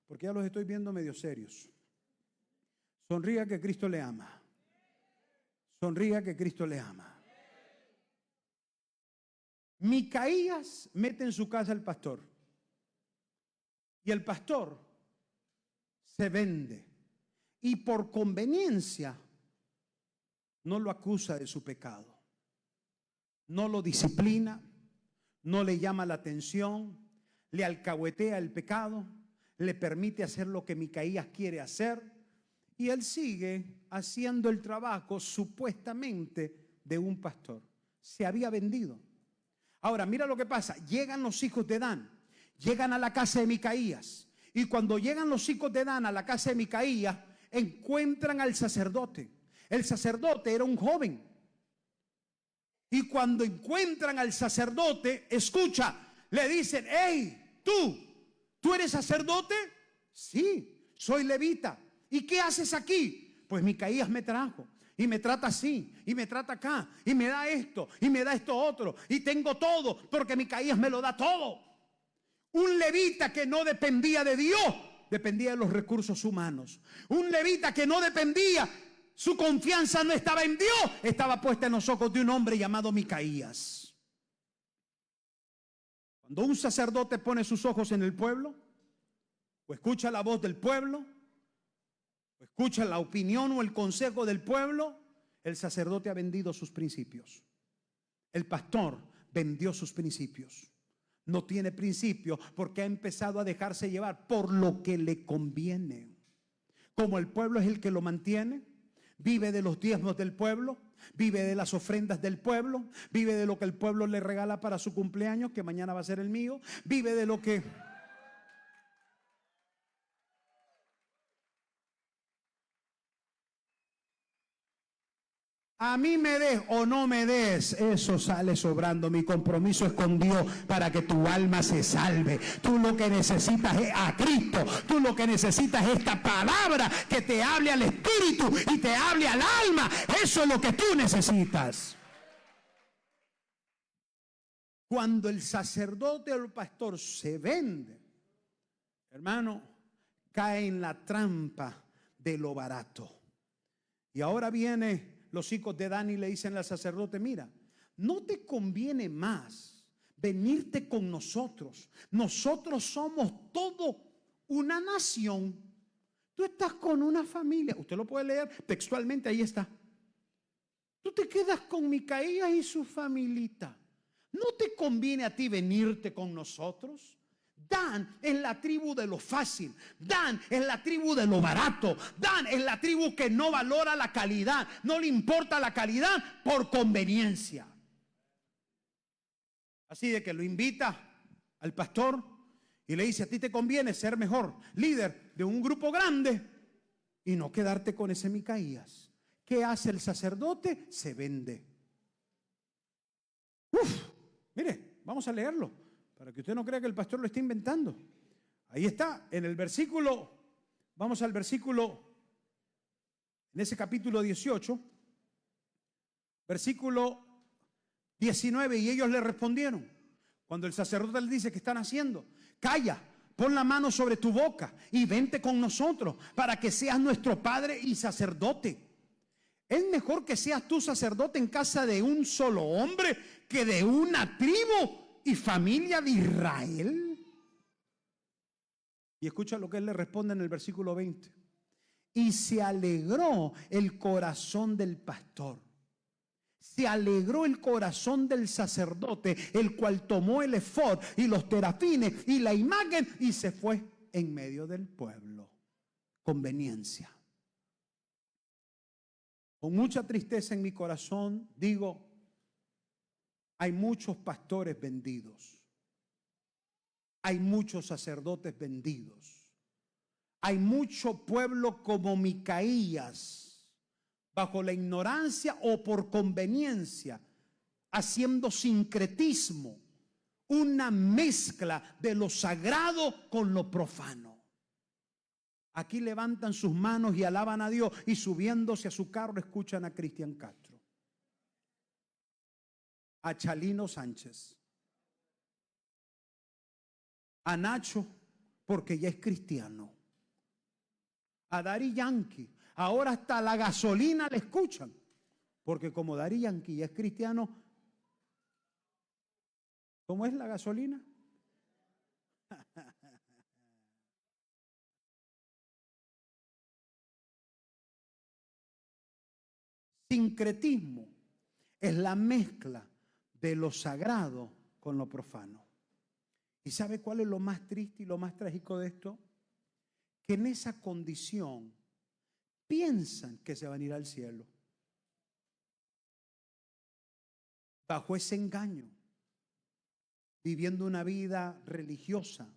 porque ya los estoy viendo medio serios. Sonría que Cristo le ama. Sonría que Cristo le ama. Micaías mete en su casa al pastor. Y el pastor se vende. Y por conveniencia no lo acusa de su pecado. No lo disciplina. No le llama la atención. Le alcahuetea el pecado. Le permite hacer lo que Micaías quiere hacer. Y él sigue haciendo el trabajo supuestamente de un pastor. Se había vendido. Ahora, mira lo que pasa. Llegan los hijos de Dan. Llegan a la casa de Micaías. Y cuando llegan los hijos de Dan a la casa de Micaías, encuentran al sacerdote. El sacerdote era un joven. Y cuando encuentran al sacerdote, escucha, le dicen: hey, ¿tú eres sacerdote? Sí, soy levita. ¿Y qué haces aquí? Pues Micaías me trajo y me trata así y me trata acá y me da esto y me da esto otro y tengo todo porque Micaías me lo da todo. Un levita que no dependía de Dios, dependía de los recursos humanos. Un levita que no dependía, su confianza no estaba en Dios, estaba puesta en los ojos de un hombre llamado Micaías. Cuando un sacerdote pone sus ojos en el pueblo o escucha la voz del pueblo, escucha la opinión o el consejo del pueblo, el sacerdote ha vendido sus principios. El pastor vendió sus principios. No tiene principios porque ha empezado a dejarse llevar por lo que le conviene. Como el pueblo es el que lo mantiene, vive de los diezmos del pueblo, vive de las ofrendas del pueblo, vive de lo que el pueblo le regala para su cumpleaños, que mañana va a ser el mío, vive de lo que... A mí me des o no me des, eso sale sobrando. Mi compromiso es con Dios para que tu alma se salve. Tú lo que necesitas es a Cristo. Tú lo que necesitas es esta palabra que te hable al espíritu y te hable al alma. Eso es lo que tú necesitas. Cuando el sacerdote o el pastor se vende, hermano, cae en la trampa de lo barato. Y ahora viene los hijos de Dan y le dicen al sacerdote: mira, no te conviene más venirte con nosotros. Nosotros somos todo una nación. Tú estás con una familia. Usted lo puede leer textualmente, ahí está. Tú te quedas con Micaías y su familita. ¿No te conviene a ti venirte con nosotros? Dan es la tribu de lo fácil. Dan es la tribu de lo barato. Dan es la tribu que no valora la calidad. No le importa la calidad por conveniencia. Así de que lo invita al pastor y le dice: a ti te conviene ser mejor líder de un grupo grande y no quedarte con ese Micaías. ¿Qué hace el sacerdote? Se vende. Mire, vamos a leerlo para que usted no crea que el pastor lo está inventando. Ahí está, en el versículo, vamos al versículo, en ese capítulo 18, versículo 19, y ellos le respondieron, cuando el sacerdote le dice: ¿qué están haciendo? Calla, pon la mano sobre tu boca y vente con nosotros para que seas nuestro padre y sacerdote. Es mejor que seas tú sacerdote en casa de un solo hombre que de una tribu y familia de Israel. Y escucha lo que él le responde en el versículo 20. Y se alegró el corazón del pastor. Se alegró el corazón del sacerdote, el cual tomó el efod y los terafines y la imagen y se fue en medio del pueblo. Conveniencia. Con mucha tristeza en mi corazón digo: hay muchos pastores vendidos. Hay muchos sacerdotes vendidos. Hay mucho pueblo como Micaías, bajo la ignorancia o por conveniencia, haciendo sincretismo, una mezcla de lo sagrado con lo profano. Aquí levantan sus manos y alaban a Dios, y subiéndose a su carro escuchan a Cristian Castro, a Chalino Sánchez, a Nacho, porque ya es cristiano, a Daddy Yankee. Ahora hasta la gasolina le escuchan, porque como Daddy Yankee ya es cristiano, ¿cómo es la gasolina? Sincretismo es la mezcla de lo sagrado con lo profano. ¿Y sabe cuál es lo más triste y lo más trágico de esto? Que en esa condición piensan que se van a ir al cielo. Bajo ese engaño, viviendo una vida religiosa,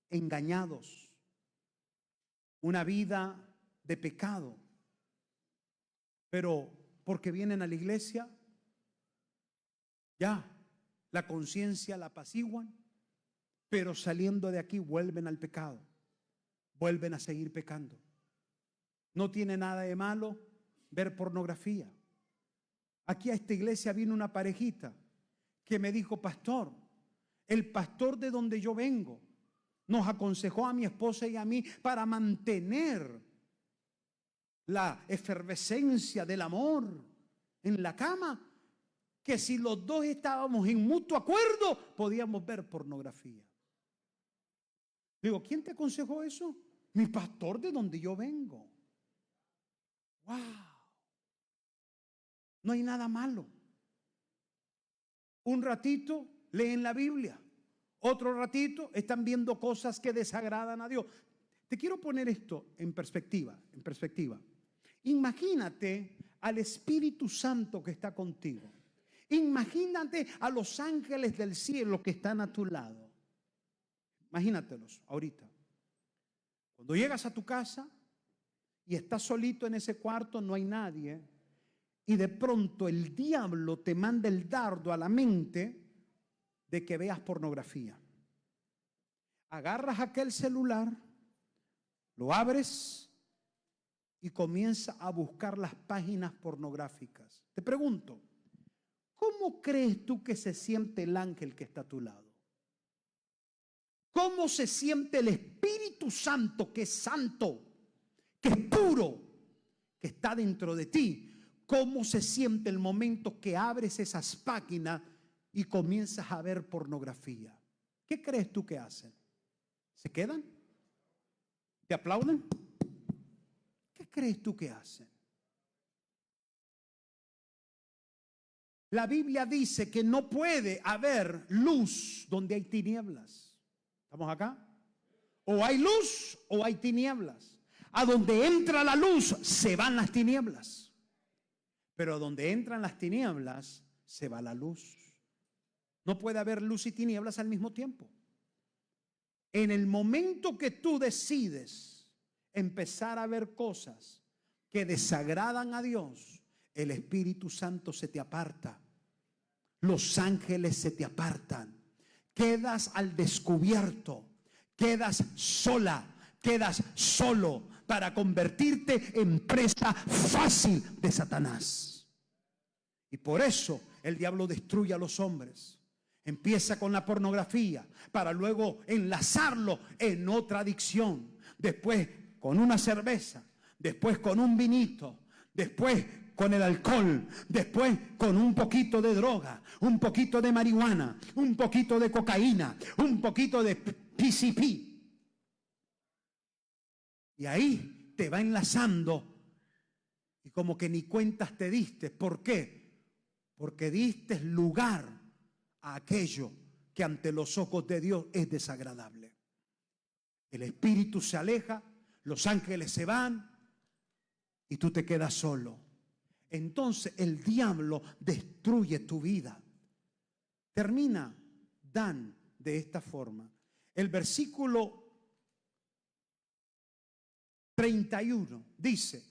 engañados, una vida de pecado. Pero porque vienen a la iglesia, ya la conciencia la apaciguan, pero saliendo de aquí vuelven al pecado, vuelven a seguir pecando. No tiene nada de malo ver pornografía. Aquí a esta iglesia vino una parejita que me dijo: pastor, el pastor de donde yo vengo nos aconsejó a mi esposa y a mí para mantener la efervescencia del amor en la cama, que si los dos estábamos en mutuo acuerdo podíamos ver pornografía. Digo: ¿quién te aconsejó eso? Mi pastor de donde yo vengo. ¡Wow! No hay nada malo. Un ratito leen la Biblia, otro ratito están viendo cosas que desagradan a Dios. Te quiero poner esto en perspectiva. Imagínate al Espíritu Santo que está contigo. Imagínate a los ángeles del cielo que están a tu lado. Imagínatelos ahorita. Cuando llegas a tu casa y estás solito en ese cuarto, no hay nadie, y de pronto el diablo te manda el dardo a la mente de que veas pornografía. Agarras aquel celular, lo abres y comienza a buscar las páginas pornográficas. Te pregunto, ¿cómo crees tú que se siente el ángel que está a tu lado? ¿Cómo se siente el Espíritu Santo, que es santo, que es puro, que está dentro de ti? ¿Cómo se siente el momento que abres esas páginas y comienzas a ver pornografía? ¿Qué crees tú que hacen? ¿Se quedan? ¿Te aplauden? ¿Qué crees tú que hacen? La Biblia dice que no puede haber luz donde hay tinieblas. ¿Estamos acá? O hay luz o hay tinieblas. A donde entra la luz se van las tinieblas. Pero donde entran las tinieblas se va la luz. No puede haber luz y tinieblas al mismo tiempo. En el momento que tú decides empezar a ver cosas que desagradan a Dios, el Espíritu Santo se te aparta. Los ángeles se te apartan. Quedas al descubierto. Quedas sola. Quedas solo para convertirte en presa fácil de Satanás. Y por eso el diablo destruye a los hombres. Empieza con la pornografía para luego enlazarlo en otra adicción. Después con una cerveza. Después con un vinito. Después con el alcohol, después con un poquito de droga, un poquito de marihuana, un poquito de cocaína, un poquito de PCP. Y ahí te va enlazando y como que ni cuentas te diste. ¿Por qué? Porque diste lugar a aquello que ante los ojos de Dios es desagradable. El espíritu se aleja, los ángeles se van y tú te quedas solo. Entonces el diablo destruye tu vida. Termina Dan de esta forma. El versículo 31 dice: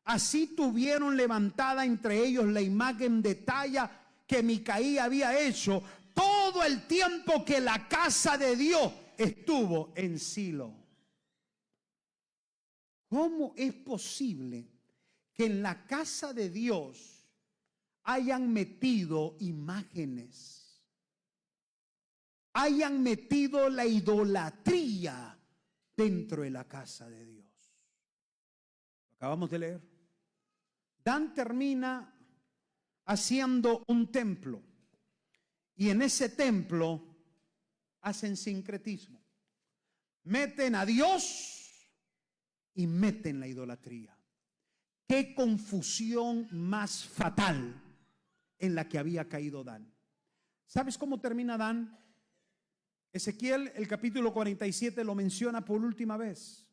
así tuvieron levantada entre ellos la imagen de talla que Micaía había hecho todo el tiempo que la casa de Dios estuvo en Silo. ¿Cómo es posible que en la casa de Dios hayan metido imágenes, hayan metido la idolatría dentro de la casa de Dios? Acabamos de leer. Dan termina haciendo un templo y en ese templo hacen sincretismo. Meten a Dios y meten la idolatría. Qué confusión más fatal en la que había caído Dan. ¿Sabes cómo termina Dan? Ezequiel, el capítulo 47, lo menciona por última vez.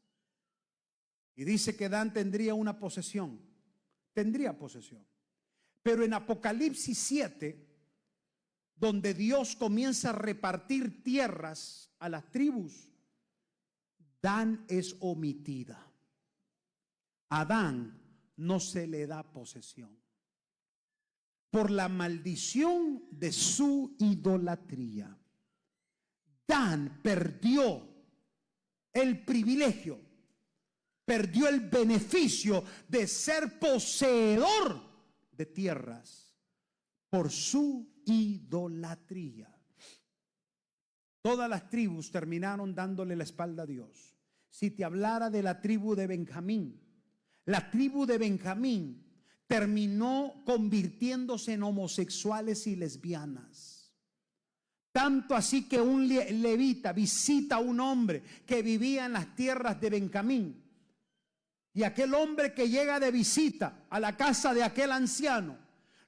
Y dice que Dan tendría una posesión. Tendría posesión. Pero en Apocalipsis 7, donde Dios comienza a repartir tierras a las tribus, Dan es omitida. A Dan no se le da posesión por la maldición de su idolatría. Dan perdió el privilegio, perdió el beneficio de ser poseedor de tierras por su idolatría. Todas las tribus terminaron dándole la espalda a Dios. Si te hablara de la tribu de Benjamín, la tribu de Benjamín terminó convirtiéndose en homosexuales y lesbianas. Tanto así que un levita visita a un hombre que vivía en las tierras de Benjamín. Y aquel hombre que llega de visita a la casa de aquel anciano,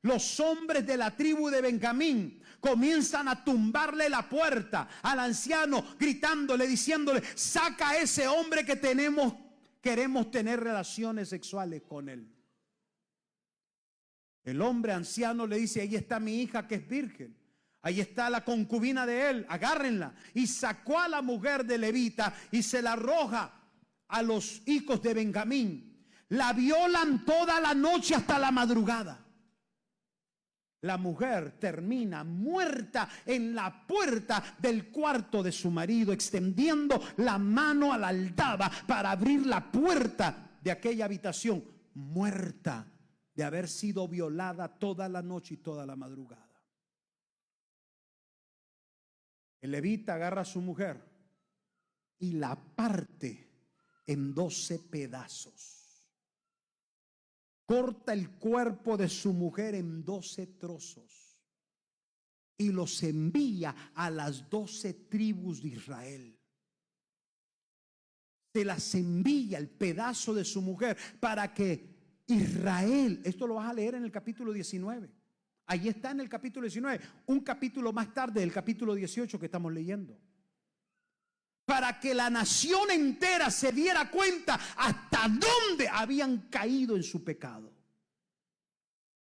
los hombres de la tribu de Benjamín comienzan a tumbarle la puerta al anciano, gritándole, diciéndole: saca a ese hombre que queremos tener relaciones sexuales con él. El hombre anciano le dice: ahí está mi hija que es virgen, ahí está la concubina de él, agárrenla. Y sacó a la mujer de levita y se la arroja a los hijos de Benjamín. La violan toda la noche hasta la madrugada. La mujer termina muerta en la puerta del cuarto de su marido, extendiendo la mano a la aldaba para abrir la puerta de aquella habitación, muerta de haber sido violada toda la noche y toda la madrugada. El levita agarra a su mujer y la parte en 12 pedazos. Corta el cuerpo de su mujer en 12 trozos y los envía a las 12 tribus de Israel. se las envía el pedazo de su mujer para que Israel, esto lo vas a leer en el capítulo 19. Ahí está en el capítulo 19, un capítulo más tarde del capítulo 18 que estamos leyendo. Para que la nación entera se diera cuenta hasta dónde habían caído en su pecado.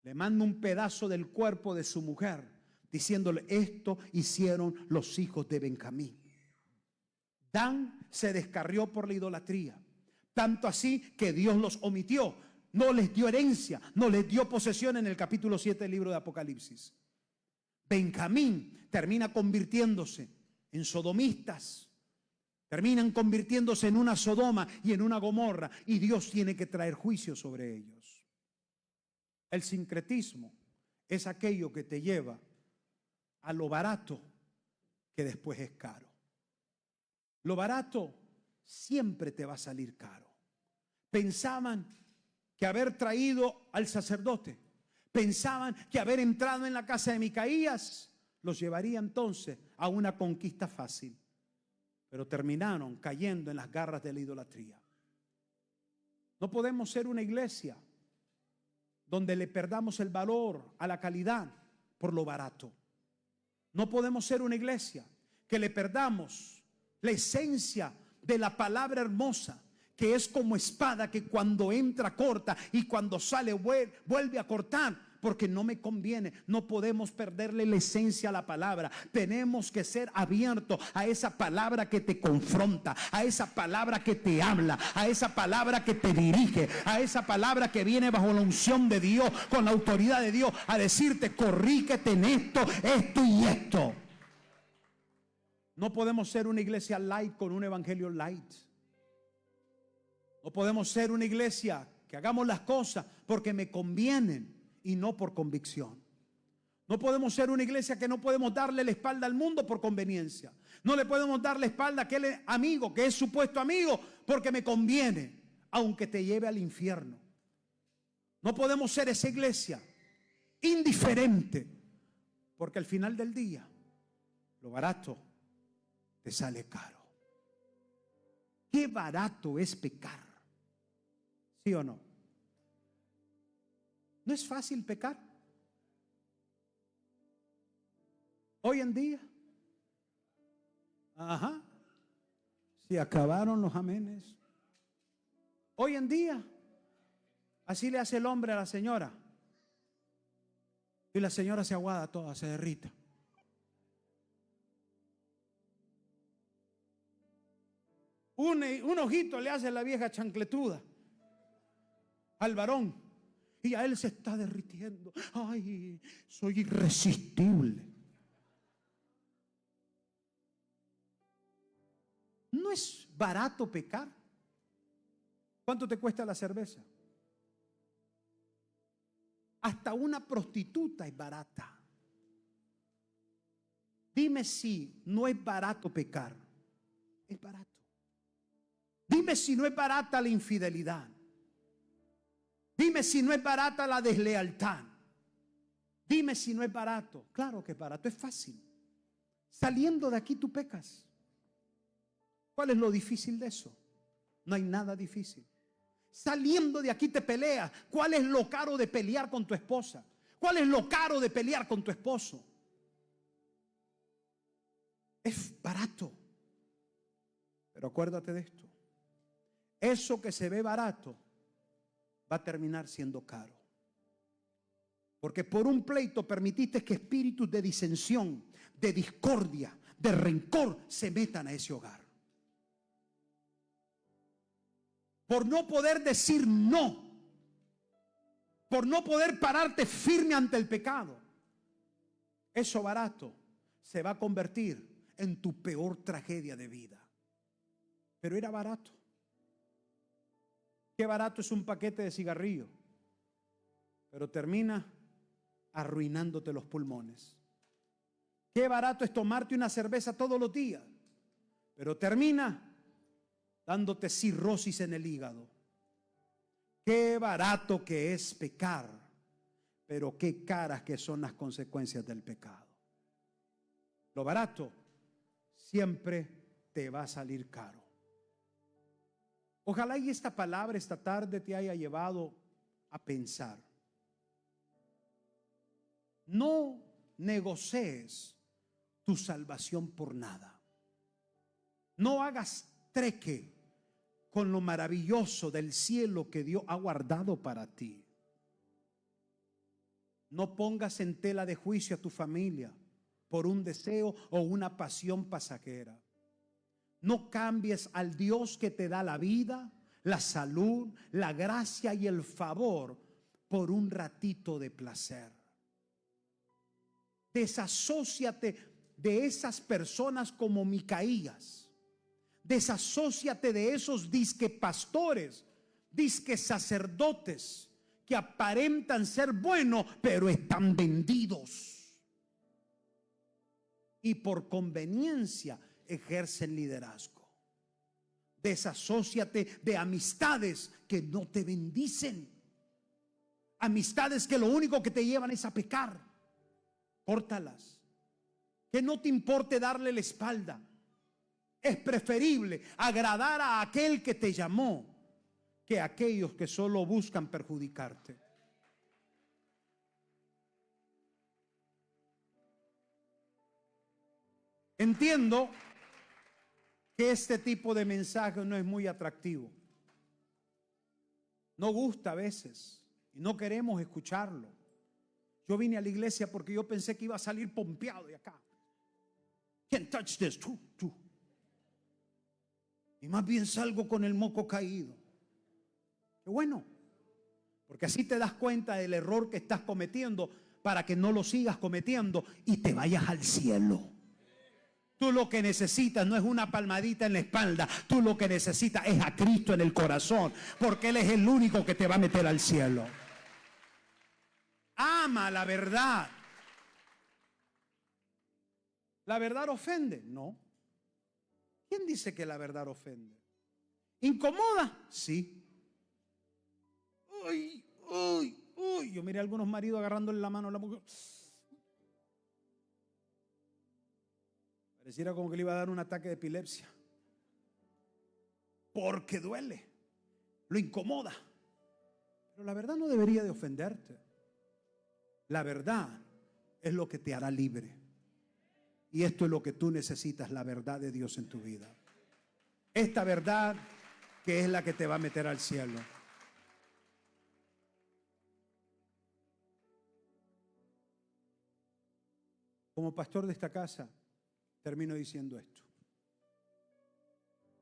Le manda un pedazo del cuerpo de su mujer, diciéndole: esto hicieron los hijos de Benjamín. Dan se descarrió por la idolatría, tanto así que Dios los omitió. No les dio herencia, no les dio posesión en el capítulo 7 del libro de Apocalipsis. Benjamín termina convirtiéndose en sodomistas, terminan convirtiéndose en una Sodoma y en una Gomorra, y Dios tiene que traer juicio sobre ellos. El sincretismo es aquello que te lleva a lo barato que después es caro. Lo barato siempre te va a salir caro. Pensaban que haber traído al sacerdote, pensaban que haber entrado en la casa de Micaías los llevaría entonces a una conquista fácil, pero terminaron cayendo en las garras de la idolatría. No podemos ser una iglesia donde le perdamos el valor a la calidad por lo barato. No podemos ser una iglesia que le perdamos la esencia de la palabra hermosa, que es como espada que cuando entra corta y cuando sale vuelve a cortar, porque no me conviene. No podemos perderle la esencia a la palabra. Tenemos que ser abiertos a esa palabra que te confronta, a esa palabra que te habla, a esa palabra que te dirige, a esa palabra que viene bajo la unción de Dios, con la autoridad de Dios, a decirte: corrígete en esto, esto y esto. No podemos ser una iglesia light con un evangelio light. No podemos ser una iglesia que hagamos las cosas porque me convienen y no por convicción. No podemos ser una iglesia que no podemos darle la espalda al mundo por conveniencia. No le podemos dar la espalda a aquel amigo que es supuesto amigo porque me conviene, aunque te lleve al infierno. No podemos ser esa iglesia indiferente, porque al final del día lo barato te sale caro. Qué barato es pecar. ¿Sí o no? No es fácil pecar. Hoy en día. Se acabaron los amenes. Hoy en día. Así le hace el hombre a la señora. Y la señora se aguada toda, se derrita. Un ojito le hace la vieja chancletuda al varón y a él se está derritiendo. Ay, soy irresistible. ¿No es barato pecar? ¿Cuánto te cuesta la cerveza? Hasta una prostituta es barata. Dime si no es barato pecar. Es barato. Dime si no es barata la infidelidad. Dime si no es barata la deslealtad. Dime si no es barato. Claro que es barato, es fácil. Saliendo de aquí tú pecas. ¿Cuál es lo difícil de eso? No hay nada difícil. Saliendo de aquí te peleas. ¿Cuál es lo caro de pelear con tu esposa? ¿Cuál es lo caro de pelear con tu esposo? Es barato. Pero acuérdate de esto. Eso que se ve barato va a terminar siendo caro. Porque por un pleito permitiste que espíritus de disensión, de discordia, de rencor se metan a ese hogar. Por no poder decir no, por no poder pararte firme ante el pecado, eso barato se va a convertir en tu peor tragedia de vida. Pero era barato. Qué barato es un paquete de cigarrillo, pero termina arruinándote los pulmones. Qué barato es tomarte una cerveza todos los días, pero termina dándote cirrosis en el hígado. Qué barato que es pecar, pero qué caras que son las consecuencias del pecado. Lo barato siempre te va a salir caro. Ojalá y esta palabra esta tarde te haya llevado a pensar. No negocies tu salvación por nada. No hagas treque con lo maravilloso del cielo que Dios ha guardado para ti. No pongas en tela de juicio a tu familia por un deseo o una pasión pasajera. No cambies al Dios que te da la vida, la salud, la gracia y el favor por un ratito de placer. Desasóciate de esas personas como Micaías. Desasóciate de esos disque pastores, disque sacerdotes que aparentan ser buenos, pero están vendidos. Y por conveniencia ejercen liderazgo. Desasóciate de amistades que no te bendicen. Amistades que lo único que te llevan es a pecar. Córtalas. Que no te importe darle la espalda. Es preferible agradar a aquel que te llamó que a aquellos que solo buscan perjudicarte. Entiendo que este tipo de mensaje no es muy atractivo. No gusta a veces y no queremos escucharlo. Yo vine a la iglesia porque yo pensé que iba a salir pompeado de acá. Can't touch this, tú. Y más bien salgo con el moco caído. Qué bueno, porque así te das cuenta del error que estás cometiendo para que no lo sigas cometiendo y te vayas al cielo. Tú lo que necesitas no es una palmadita en la espalda. Tú lo que necesitas es a Cristo en el corazón, porque Él es el único que te va a meter al cielo. Ama la verdad. ¿La verdad ofende? No. ¿Quién dice que la verdad ofende? ¿Incomoda? Sí. Uy. Yo miré a algunos maridos agarrándole la mano a la mujer. Pareciera como que le iba a dar un ataque de epilepsia. Porque duele. Lo incomoda. Pero la verdad no debería de ofenderte. La verdad es lo que te hará libre. Y esto es lo que tú necesitas, la verdad de Dios en tu vida. Esta verdad que es la que te va a meter al cielo. Como pastor de esta casa, termino diciendo esto.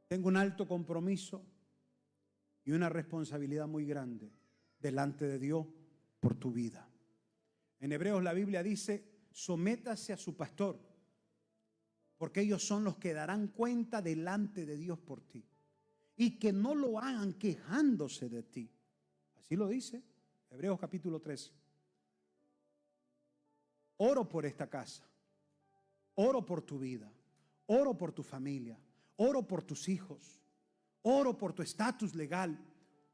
Tengo un alto compromiso y una responsabilidad muy grande delante de Dios por tu vida. En Hebreos la Biblia dice, sométase a su pastor, porque ellos son los que darán cuenta delante de Dios por ti. Y que no lo hagan quejándose de ti. Así lo dice Hebreos capítulo 13. Oro por esta casa. Oro por tu vida. Oro por tu familia. Oro por tus hijos. Oro por tu estatus legal.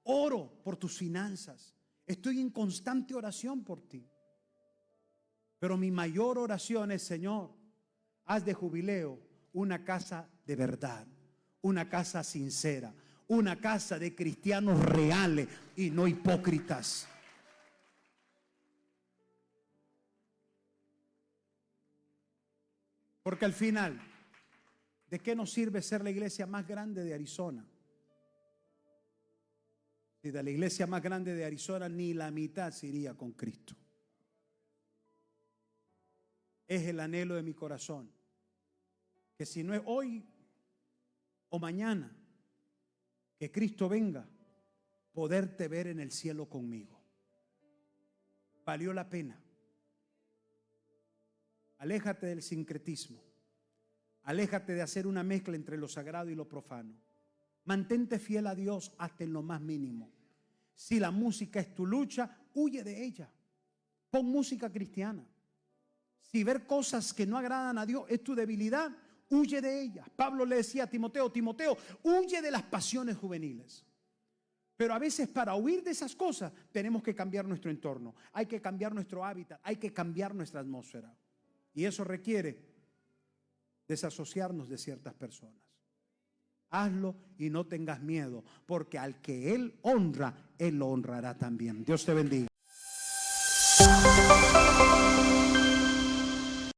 Oro por tus finanzas. Estoy en constante oración por ti. Pero mi mayor oración es, Señor, haz de Jubileo una casa de verdad, una casa sincera, una casa de cristianos reales y no hipócritas. Porque al final, ¿de qué nos sirve ser la iglesia más grande de Arizona? Si de la iglesia más grande de Arizona ni la mitad se iría con Cristo. Es el anhelo de mi corazón, que si no es hoy o mañana, que Cristo venga, poderte ver en el cielo conmigo. Valió la pena. Aléjate del sincretismo. Aléjate de hacer una mezcla entre lo sagrado y lo profano. Mantente fiel a Dios hasta en lo más mínimo. Si la música es tu lucha, huye de ella. Pon música cristiana. Si ver cosas que no agradan a Dios es tu debilidad, huye de ellas. Pablo le decía a Timoteo, huye de las pasiones juveniles. Pero a veces para huir de esas cosas tenemos que cambiar nuestro entorno. Hay que cambiar nuestro hábitat, hay que cambiar nuestra atmósfera. Y eso requiere desasociarnos de ciertas personas. hazlo y no tengas miedo, porque al que Él honra, Él lo honrará también. Dios te bendiga.